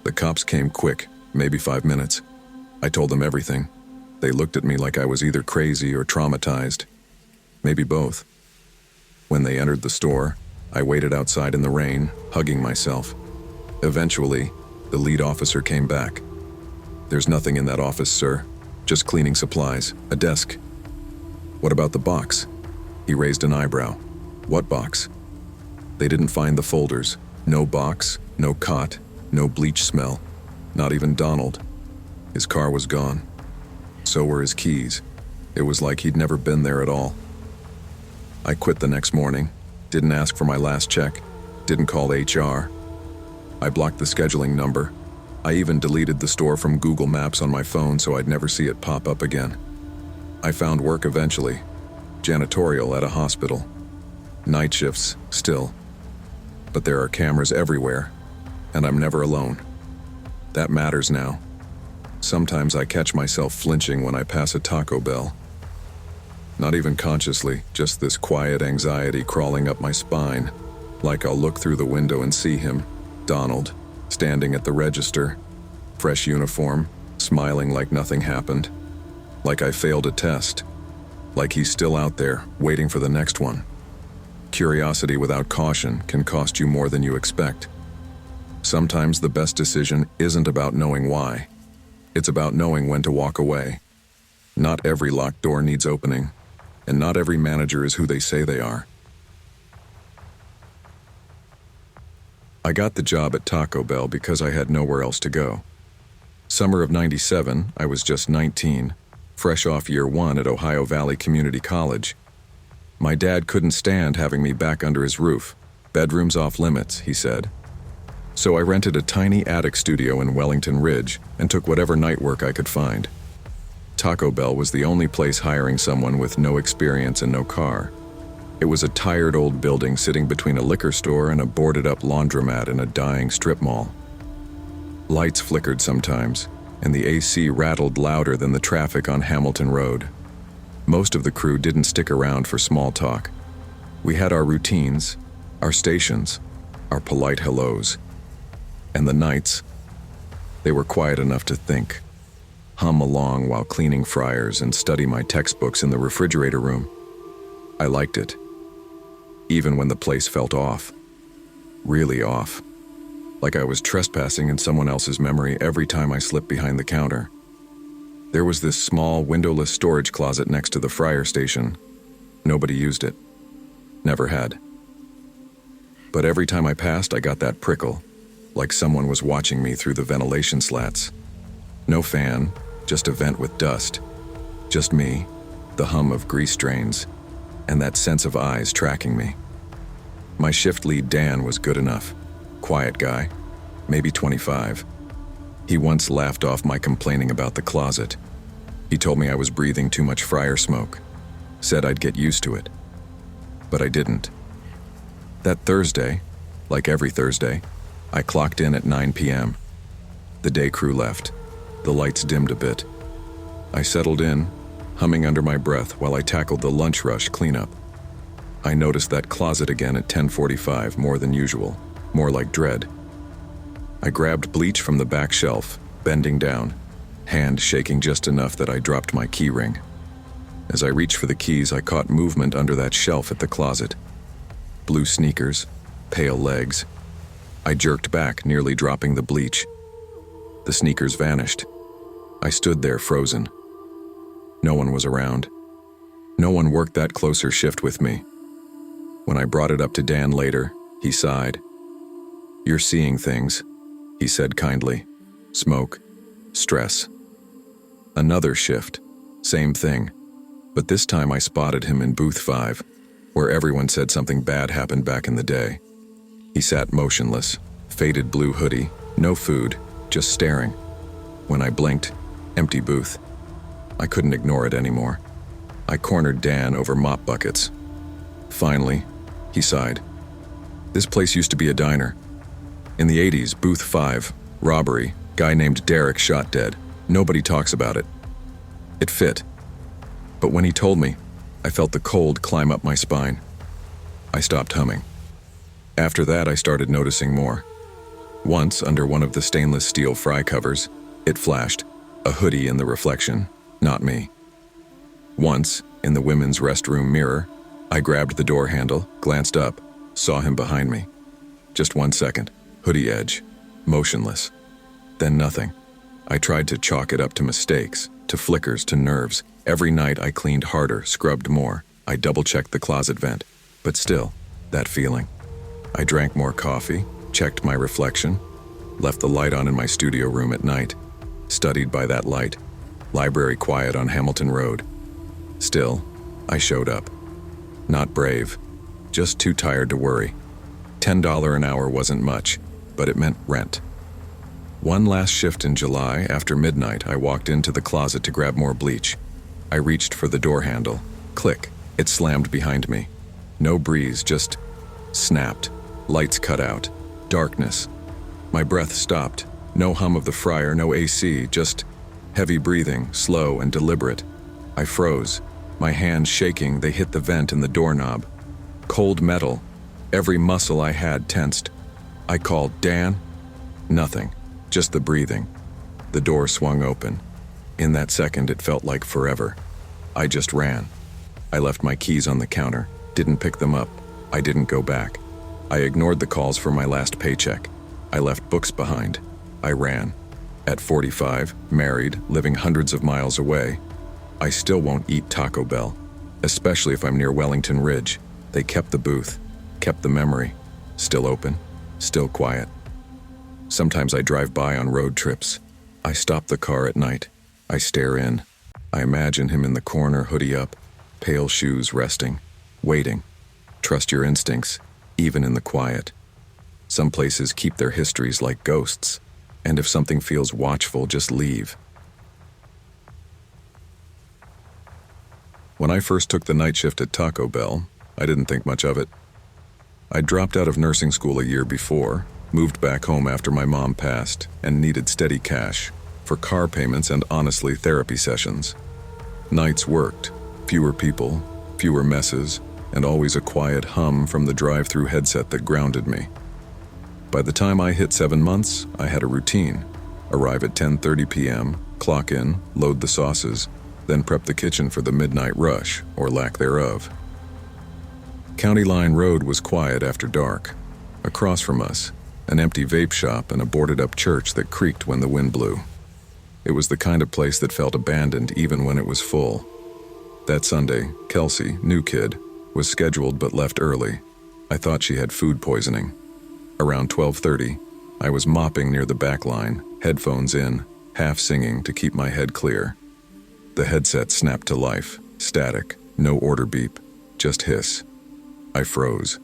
[SPEAKER 1] The cops came quick, maybe 5 minutes. I told them everything. They looked at me like I was either crazy or traumatized. Maybe both. When they entered the store, I waited outside in the rain, hugging myself. Eventually, the lead officer came back. "There's nothing in that office, sir. Just cleaning supplies, a desk." "What about the box?" He raised an eyebrow. "What box?" They didn't find the folders. No box, no cot, no bleach smell. Not even Donald. His car was gone. So were his keys. It was like he'd never been there at all. I quit the next morning. Didn't ask for my last check. Didn't call HR. I blocked the scheduling number. I even deleted the store from Google Maps on my phone so I'd never see it pop up again. I found work eventually. Janitorial at a hospital. Night shifts, still. But there are cameras everywhere, and I'm never alone. That matters now. Sometimes I catch myself flinching when I pass a Tacobell. Not even consciously, just this quiet anxiety crawling up my spine. Like I'll look through the window and see him, Donald, standing at the register, fresh uniform, smiling like nothing happened. Like I failed a test. Like he's still out there, waiting for the next one. Curiosity without caution can cost you more than you expect. Sometimes the best decision isn't about knowing why. It's about knowing when to walk away. Not every locked door needs opening, and not every manager is who they say they are. I got the job at Taco Bell because I had nowhere else to go. Summer of '97, I was just 19, fresh off year 1 at Ohio Valley Community College. My dad couldn't stand having me back under his roof. "Bedrooms off limits," he said. So I rented a tiny attic studio in Wellington Ridge and took whatever night work I could find. Taco Bell was the only place hiring someone with no experience and no car. It was a tired old building sitting between a liquor store and a boarded-up laundromat in a dying strip mall. Lights flickered sometimes, and the AC rattled louder than the traffic on Hamilton Road. Most of the crew didn't stick around for small talk. We had our routines, our stations, our polite hellos. And the nights, they were quiet enough to think. Hum along while cleaning fryers and study my textbooks in the refrigerator room. I liked it. Even when the place felt off. Really off. Like I was trespassing in someone else's memory every time I slipped behind the counter. There was this small, windowless storage closet next to the fryer station. Nobody used it. Never had. But every time I passed, I got that prickle, like someone was watching me through the ventilation slats. No fan, just a vent with dust. Just me, the hum of grease drains, and that sense of eyes tracking me. My shift lead Dan was good enough. Quiet guy, maybe 25. He once laughed off my complaining about the closet. He told me I was breathing too much fryer smoke. Said I'd get used to it. But I didn't. That Thursday, like every Thursday, I clocked in at 9 p.m. The day crew left. The lights dimmed a bit. I settled in, humming under my breath while I tackled the lunch rush cleanup. I noticed that closet again at 10:45, more than usual, more like dread. I grabbed bleach from the back shelf, bending down, hand shaking just enough that I dropped my key ring. As I reached for the keys, I caught movement under that shelf at the closet. Blue sneakers, pale legs. I jerked back, nearly dropping the bleach. The sneakers vanished. I stood there frozen. No one was around. No one worked that closer shift with me. When I brought it up to Dan later, he sighed. "You're seeing things," he said kindly. "Smoke, stress." Another shift, same thing. But this time I spotted him in booth 5, where everyone said something bad happened back in the day. He sat motionless, faded blue hoodie, no food, just staring. When I blinked, empty booth. I couldn't ignore it anymore. I cornered Dan over mop buckets. Finally, he sighed. This place used to be a diner. In the 80s, Booth 5, robbery, guy named Derek shot dead. Nobody talks about it. It fit. But when he told me, I felt the cold climb up my spine. I stopped humming. After that, I started noticing more. Once, under one of the stainless steel fry covers, it flashed, a hoodie in the reflection, not me. Once, in the women's restroom mirror, I grabbed the door handle, glanced up, saw him behind me. Just 1 second, hoodie edge, motionless. Then nothing. I tried to chalk it up to mistakes, to flickers, to nerves. Every night I cleaned harder, scrubbed more. I double-checked the closet vent. But still, that feeling. I drank more coffee, checked my reflection, left the light on in my studio room at night, studied by that light, library quiet on Hamilton Road. Still, I showed up. Not brave, just too tired to worry. $10 an hour wasn't much, but it meant rent. One last shift in July, after midnight, I walked into the closet to grab more bleach. I reached for the door handle. Click, it slammed behind me. No breeze, just snapped. Lights cut out. Darkness. My breath stopped. No hum of the fryer, no AC, just heavy breathing, slow and deliberate. I froze. My hands shaking, they hit the vent and the doorknob. Cold metal. Every muscle I had tensed. I called, Dan? Nothing. Just the breathing. The door swung open. In that second, it felt like forever. I just ran. I left my keys on the counter, didn't pick them up. I didn't go back. I ignored the calls for my last paycheck. I left books behind. I ran. At 45, married, living hundreds of miles away, I still won't eat Tacobell, especially if I'm near Wellington Ridge. They kept the booth, kept the memory. Still open, still quiet. Sometimes I drive by on road trips. I stop the car at night. I stare in. I imagine him in the corner, hoodie up, pale shoes resting, waiting. Trust your instincts, even in the quiet. Some places keep their histories like ghosts, and if something feels watchful, just leave. When I first took the night shift at Tacobell, I didn't think much of it. I dropped out of nursing school a year before, moved back home after my mom passed, and needed steady cash for car payments and, honestly, therapy sessions. Nights worked, fewer people, fewer messes, and always a quiet hum from the drive-thru headset that grounded me. By the time I hit 7 months, I had a routine. Arrive at 10:30 p.m., clock in, load the sauces, then prep the kitchen for the midnight rush, or lack thereof. County Line Road was quiet after dark. Across from us, an empty vape shop and a boarded-up church that creaked when the wind blew. It was the kind of place that felt abandoned even when it was full. That Sunday, Kelsey, new kid, was scheduled but left early. I thought she had food poisoning. Around 12:30, I was mopping near the back line, headphones in, half singing to keep my head clear. The headset snapped to life, static, no order beep, just hiss. I froze.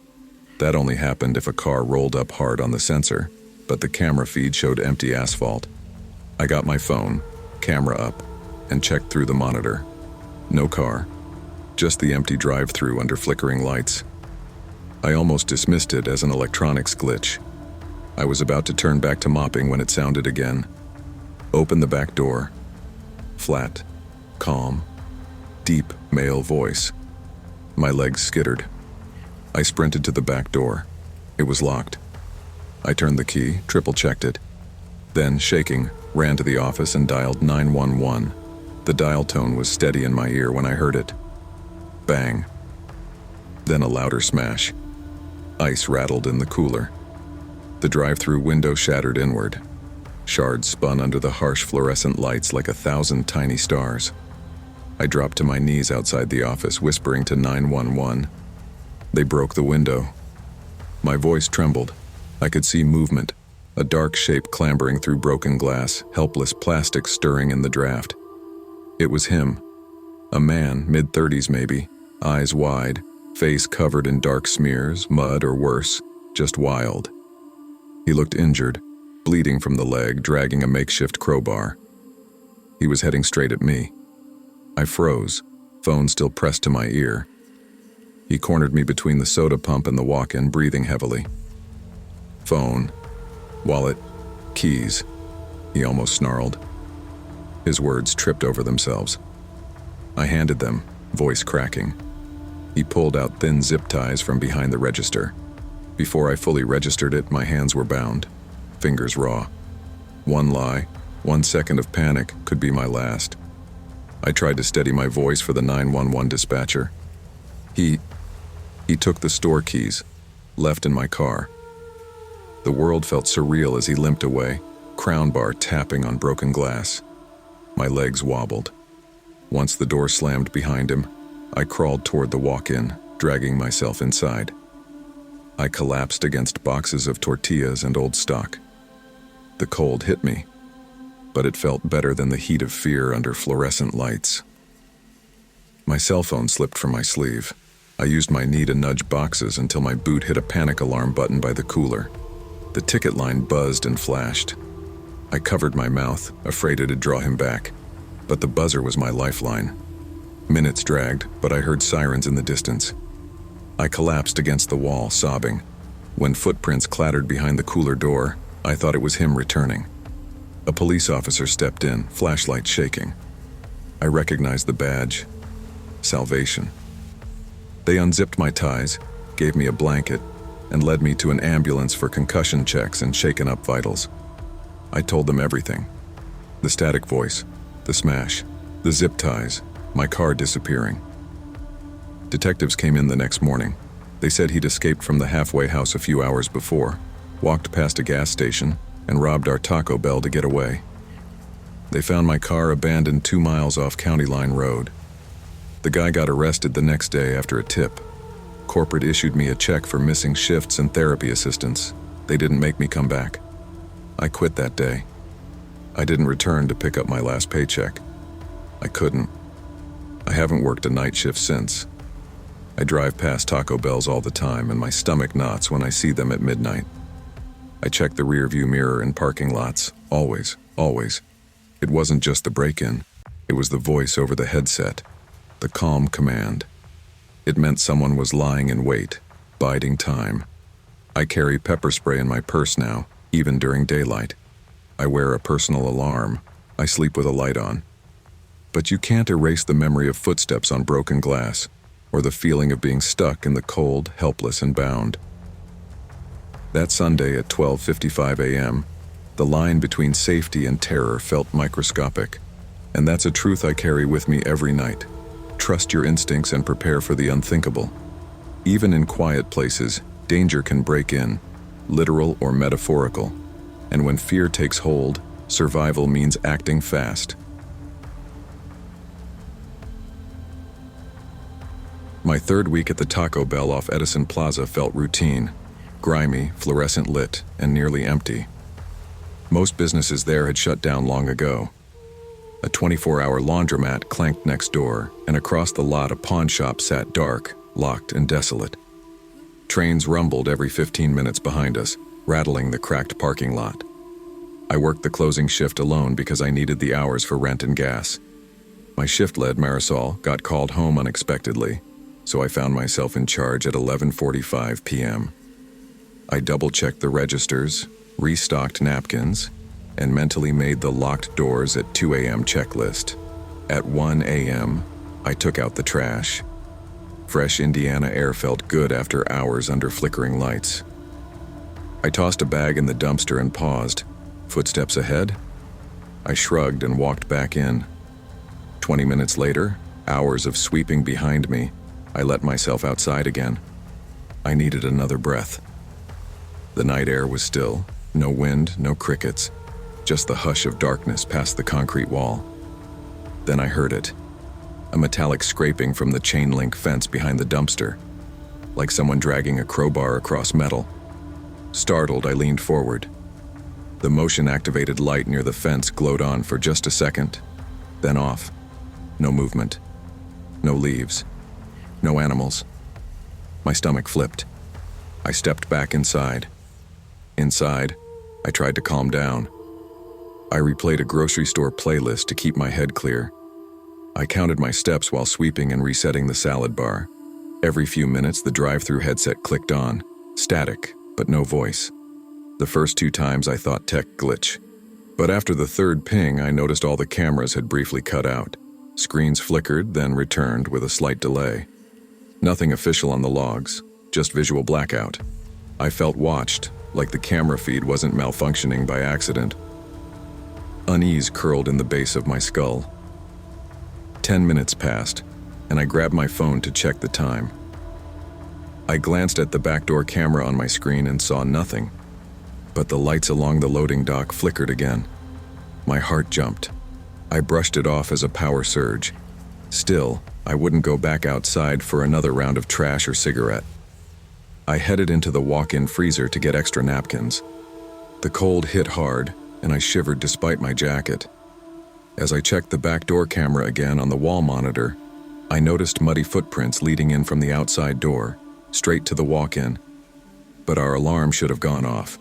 [SPEAKER 1] That only happened if a car rolled up hard on the sensor, but the camera feed showed empty asphalt. I got my phone, camera up, and checked through the monitor. No car, just the empty drive-thru under flickering lights. I almost dismissed it as an electronics glitch. I was about to turn back to mopping when it sounded again. Open the back door. Flat, calm, deep male voice. My legs skittered. I sprinted to the back door. It was locked. I turned the key, triple-checked it. Then, shaking, ran to the office and dialed 911. The dial tone was steady in my ear when I heard it. Bang. Then a louder smash. Ice rattled in the cooler. The drive-thru window shattered inward. Shards spun under the harsh fluorescent lights like 1,000 tiny stars. I dropped to my knees outside the office, whispering to 911. They broke the window. My voice trembled. I could see movement, a dark shape clambering through broken glass, helpless plastic stirring in the draft. It was him. A man, mid-30s maybe, eyes wide, face covered in dark smears, mud or worse, just wild. He looked injured, bleeding from the leg, dragging a makeshift crowbar. He was heading straight at me. I froze, phone still pressed to my ear. He cornered me between the soda pump and the walk-in, breathing heavily. Phone, wallet, keys, he almost snarled. His words tripped over themselves. I handed them, voice cracking. He pulled out thin zip ties from behind the register. Before I fully registered it, my hands were bound, fingers raw. One lie, 1 second of panic could be my last. I tried to steady my voice for the 911 dispatcher. He took the store keys, left in my car. The world felt surreal as he limped away, crown bar tapping on broken glass. My legs wobbled. Once the door slammed behind him, I crawled toward the walk-in, dragging myself inside. I collapsed against boxes of tortillas and old stock. The cold hit me, but it felt better than the heat of fear under fluorescent lights. My cell phone slipped from my sleeve. I used my knee to nudge boxes until my boot hit a panic alarm button by the cooler. The ticket line buzzed and flashed. I covered my mouth, afraid it'd draw him back, but the buzzer was my lifeline. Minutes dragged, but I heard sirens in the distance. I collapsed against the wall, sobbing. When footprints clattered behind the cooler door, I thought it was him returning. A police officer stepped in, flashlight shaking. I recognized the badge. Salvation. They unzipped my ties, gave me a blanket, and led me to an ambulance for concussion checks and shaken-up vitals. I told them everything. The static voice, the smash, the zip ties, my car disappearing. Detectives came in the next morning. They said he'd escaped from the halfway house a few hours before, walked past a gas station, and robbed our Tacobell to get away. They found my car abandoned 2 miles off County Line Road. The guy got arrested the next day after a tip. Corporate issued me a check for missing shifts and therapy assistance. They didn't make me come back. I quit that day. I didn't return to pick up my last paycheck. I couldn't. I haven't worked a night shift since. I drive past Taco Bells all the time and my stomach knots when I see them at midnight. I check the rearview mirror in parking lots, always, always. It wasn't just the break-in. It was the voice over the headset, the calm command. It meant someone was lying in wait, biding time. I carry pepper spray in my purse now, even during daylight. I wear a personal alarm. I sleep with a light on. But you can't erase the memory of footsteps on broken glass, or the feeling of being stuck in the cold, helpless, and bound. That Sunday at 12:55 a.m., the line between safety and terror felt microscopic, and that's a truth I carry with me every night. Trust your instincts and prepare for the unthinkable. Even in quiet places, danger can break in, literal or metaphorical, and when fear takes hold, survival means acting fast. My third week at the Taco Bell off Edison Plaza felt routine, grimy, fluorescent lit, and nearly empty. Most businesses there had shut down long ago. A 24-hour laundromat clanked next door, and across the lot a pawn shop sat dark, locked, and desolate. Trains rumbled every 15 minutes behind us, rattling the cracked parking lot. I worked the closing shift alone because I needed the hours for rent and gas. My shift lead, Marisol, got called home unexpectedly, so I found myself in charge at 11:45 p.m. I double-checked the registers, restocked napkins, and mentally made the locked doors at 2 a.m. checklist. At 1 a.m., I took out the trash. Fresh Indiana air felt good after hours under flickering lights. I tossed a bag in the dumpster and paused. Footsteps ahead? I shrugged and walked back in. 20 minutes later, hours of sweeping behind me, I let myself outside again. I needed another breath. The night air was still, no wind, no crickets, just the hush of darkness past the concrete wall. Then I heard it, a metallic scraping from the chain-link fence behind the dumpster, like someone dragging a crowbar across metal. Startled, I leaned forward. The motion-activated light near the fence glowed on for just a second, then off. No movement. No leaves. No animals. My stomach flipped. I stepped back inside. Inside, I tried to calm down. I replayed a grocery store playlist to keep my head clear. I counted my steps while sweeping and resetting the salad bar. Every few minutes, the drive-thru headset clicked on, static, but no voice. The first 2 times I thought tech glitch. But after the third ping, I noticed all the cameras had briefly cut out. Screens flickered, then returned with a slight delay. Nothing official on the logs, just visual blackout. I felt watched, like the camera feed wasn't malfunctioning by accident. Unease curled in the base of my skull. 10 minutes passed, and I grabbed my phone to check the time. I glanced at the backdoor camera on my screen and saw nothing, but the lights along the loading dock flickered again. My heart jumped. I brushed it off as a power surge. Still, I wouldn't go back outside for another round of trash or cigarette. I headed into the walk-in freezer to get extra napkins. The cold hit hard, and I shivered despite my jacket. As I checked the backdoor camera again on the wall monitor, I noticed muddy footprints leading in from the outside door, straight to the walk-in. But our alarm should have gone off.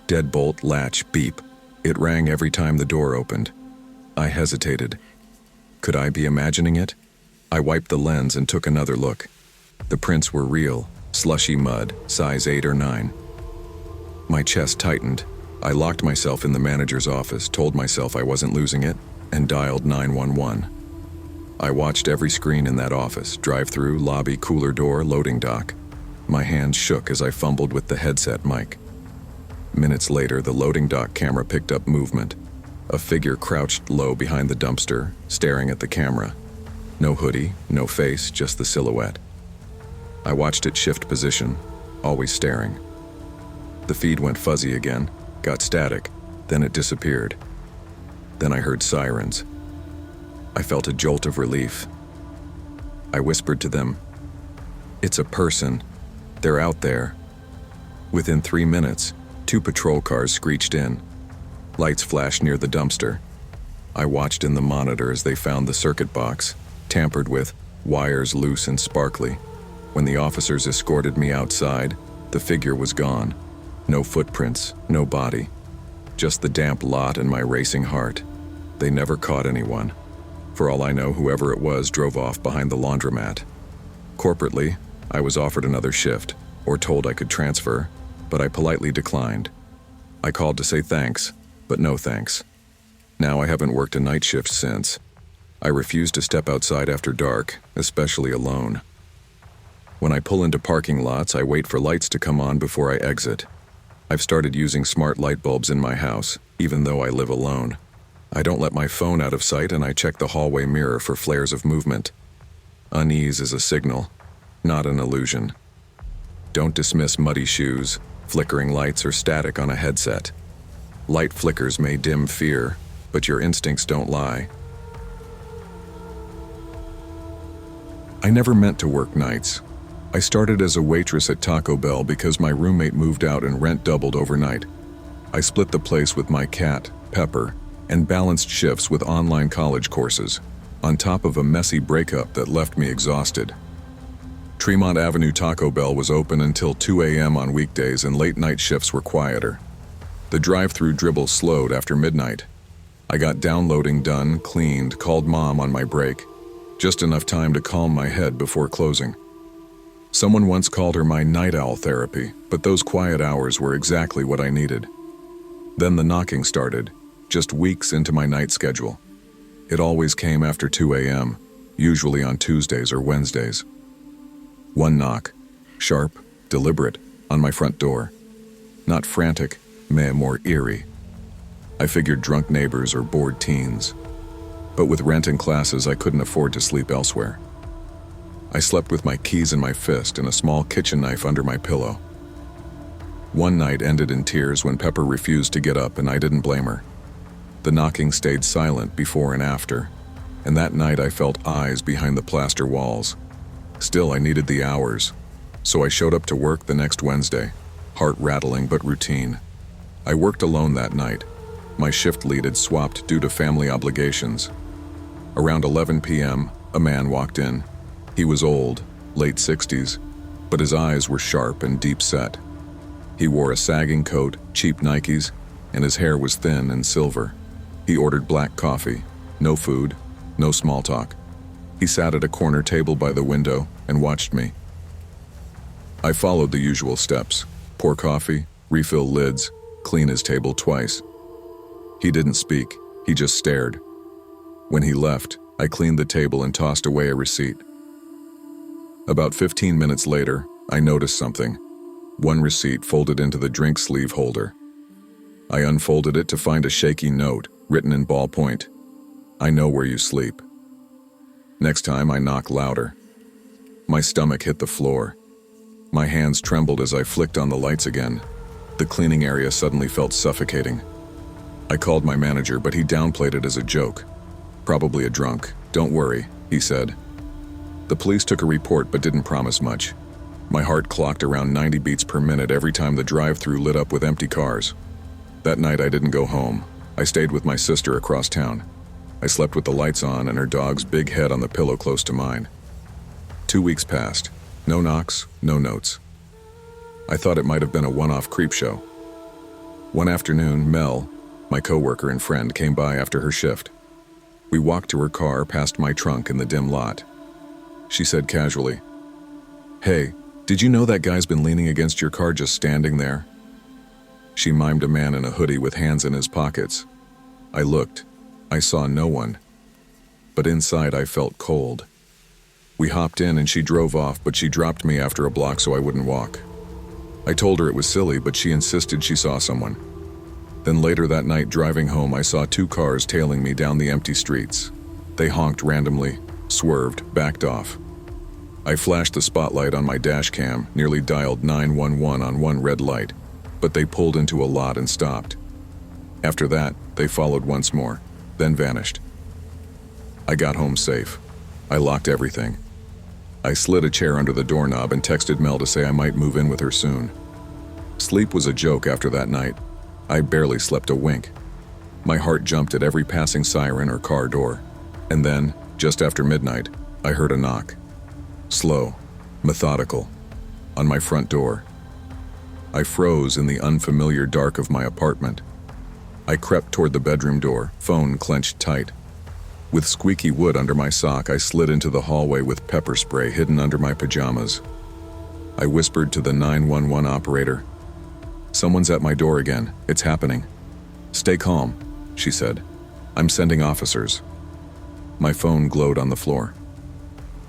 [SPEAKER 1] Deadbolt, latch, beep. It rang every time the door opened. I hesitated. Could I be imagining it? I wiped the lens and took another look. The prints were real, slushy mud, size 8 or 9. My chest tightened. I locked myself in the manager's office, told myself I wasn't losing it, and dialed 911. I watched every screen in that office, drive-thru, lobby, cooler door, loading dock. My hands shook as I fumbled with the headset mic. Minutes later, the loading dock camera picked up movement. A figure crouched low behind the dumpster, staring at the camera. No hoodie, no face, just the silhouette. I watched it shift position, always staring. The feed went fuzzy again, got static, then it disappeared. Then I heard sirens. I felt a jolt of relief. I whispered to them, "It's a person. They're out there." Within 3 minutes, 2 patrol cars screeched in. Lights flashed near the dumpster. I watched in the monitor as they found the circuit box, tampered with, wires loose and sparkly. When the officers escorted me outside, the figure was gone. No footprints, no body. Just the damp lot and my racing heart. They never caught anyone. For all I know, whoever it was drove off behind the laundromat. Corporately, I was offered another shift, or told I could transfer, but I politely declined. I called to say thanks, but no thanks. Now I haven't worked a night shift since. I refuse to step outside after dark, especially alone. When I pull into parking lots, I wait for lights to come on before I exit. I've started using smart light bulbs in my house, even though I live alone. I don't let my phone out of sight, and I check the hallway mirror for flares of movement. Unease is a signal, not an illusion. Don't dismiss muddy shoes, flickering lights, or static on a headset. Light flickers may dim fear, but your instincts don't lie. I never meant to work nights. I started as a waitress at Tacobell because my roommate moved out and rent doubled overnight. I split the place with my cat, Pepper, and balanced shifts with online college courses, on top of a messy breakup that left me exhausted. Tremont Avenue Tacobell was open until 2 a.m. on weekdays, and late night shifts were quieter. The drive-thru dribble slowed after midnight. I got downloading done, cleaned, called Mom on my break. Just enough time to calm my head before closing. Someone once called her my night owl therapy, but those quiet hours were exactly what I needed. Then the knocking started, just weeks into my night schedule. It always came after 2 a.m., usually on Tuesdays or Wednesdays. One knock, sharp, deliberate, on my front door. Not frantic, more eerie. I figured drunk neighbors or bored teens. But with rent and classes, I couldn't afford to sleep elsewhere. I slept with my keys in my fist and a small kitchen knife under my pillow. One night ended in tears when Pepper refused to get up, and I didn't blame her. The knocking stayed silent before and after, and that night I felt eyes behind the plaster walls. Still, I needed the hours, so I showed up to work the next Wednesday, heart rattling but routine. I worked alone that night. My shift lead had swapped due to family obligations. Around 11 p.m., a man walked in. He was old, late 60s, but his eyes were sharp and deep-set. He wore a sagging coat, cheap Nikes, and his hair was thin and silver. He ordered black coffee, no food, no small talk, He sat at a corner table by the window and watched me. I followed the usual steps: pour coffee, refill lids, clean his table twice. He didn't speak, he just stared. When he left, I cleaned the table and tossed away a receipt. About 15 minutes later, I noticed something. One receipt folded into the drink sleeve holder. I unfolded it to find a shaky note written in ballpoint. "I know where you sleep." Next time I knock louder. My stomach hit the floor. My hands trembled as I flicked on the lights again. The cleaning area suddenly felt suffocating. I called my manager, but he downplayed it as a joke. "Probably a drunk. Don't worry," he said. The police took a report but didn't promise much. My heart clocked around 90 beats per minute every time the drive-thru lit up with empty cars. That night I didn't go home. I stayed with my sister across town. I slept with the lights on and her dog's big head on the pillow close to mine. 2 weeks passed. No knocks, no notes. I thought it might have been a one-off creep show. One afternoon, Mel, my coworker and friend, came by after her shift. We walked to her car past my trunk in the dim lot. She said casually, "Hey, did you know that guy's been leaning against your car just standing there?" She mimed a man in a hoodie with hands in his pockets. I looked. I saw no one. But inside I felt cold. We hopped in and she drove off, but she dropped me after a block so I wouldn't walk. I told her it was silly, but she insisted she saw someone. Then later that night, driving home, I saw 2 cars tailing me down the empty streets. They honked randomly, swerved, backed off. I flashed the spotlight on my dash cam, nearly dialed 911 on one red light, but they pulled into a lot and stopped. After that, they followed once more, then vanished. I got home safe. I locked everything. I slid a chair under the doorknob and texted Mel to say I might move in with her soon. Sleep was a joke after that night. I barely slept a wink. My heart jumped at every passing siren or car door. And then, just after midnight, I heard a knock. Slow, methodical, on my front door. I froze in the unfamiliar dark of my apartment. I crept toward the bedroom door, phone clenched tight. With squeaky wood under my sock, I slid into the hallway with pepper spray hidden under my pajamas. I whispered to the 911 operator, "Someone's at my door again. It's happening." "Stay calm," she said. "I'm sending officers." My phone glowed on the floor.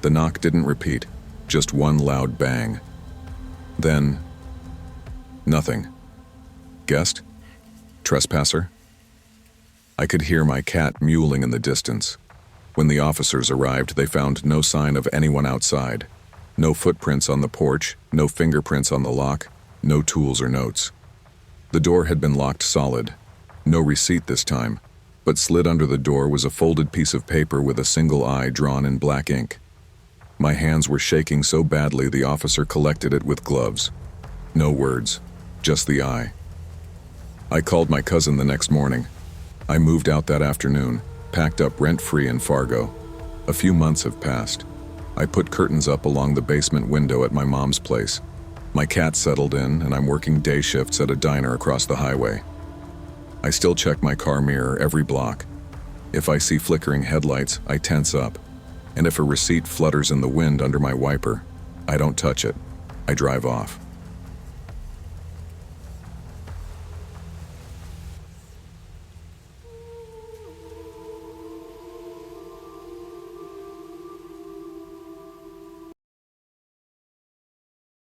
[SPEAKER 1] The knock didn't repeat, just one loud bang. Then, nothing. Guest? Trespasser? I could hear my cat mewling in the distance. When the officers arrived, they found no sign of anyone outside. No footprints on the porch, no fingerprints on the lock, no tools or notes. The door had been locked solid. No receipt this time, but slid under the door was a folded piece of paper with a single eye drawn in black ink. My hands were shaking so badly the officer collected it with gloves. No words, just the eye. I called my cousin the next morning. I moved out that afternoon, packed up rent-free in Fargo. A few months have passed. I put curtains up along the basement window at my mom's place. My cat settled in, and I'm working day shifts at a diner across the highway. I still check my car mirror every block. If I see flickering headlights, I tense up. And if a receipt flutters in the wind under my wiper, I don't touch it. I drive off.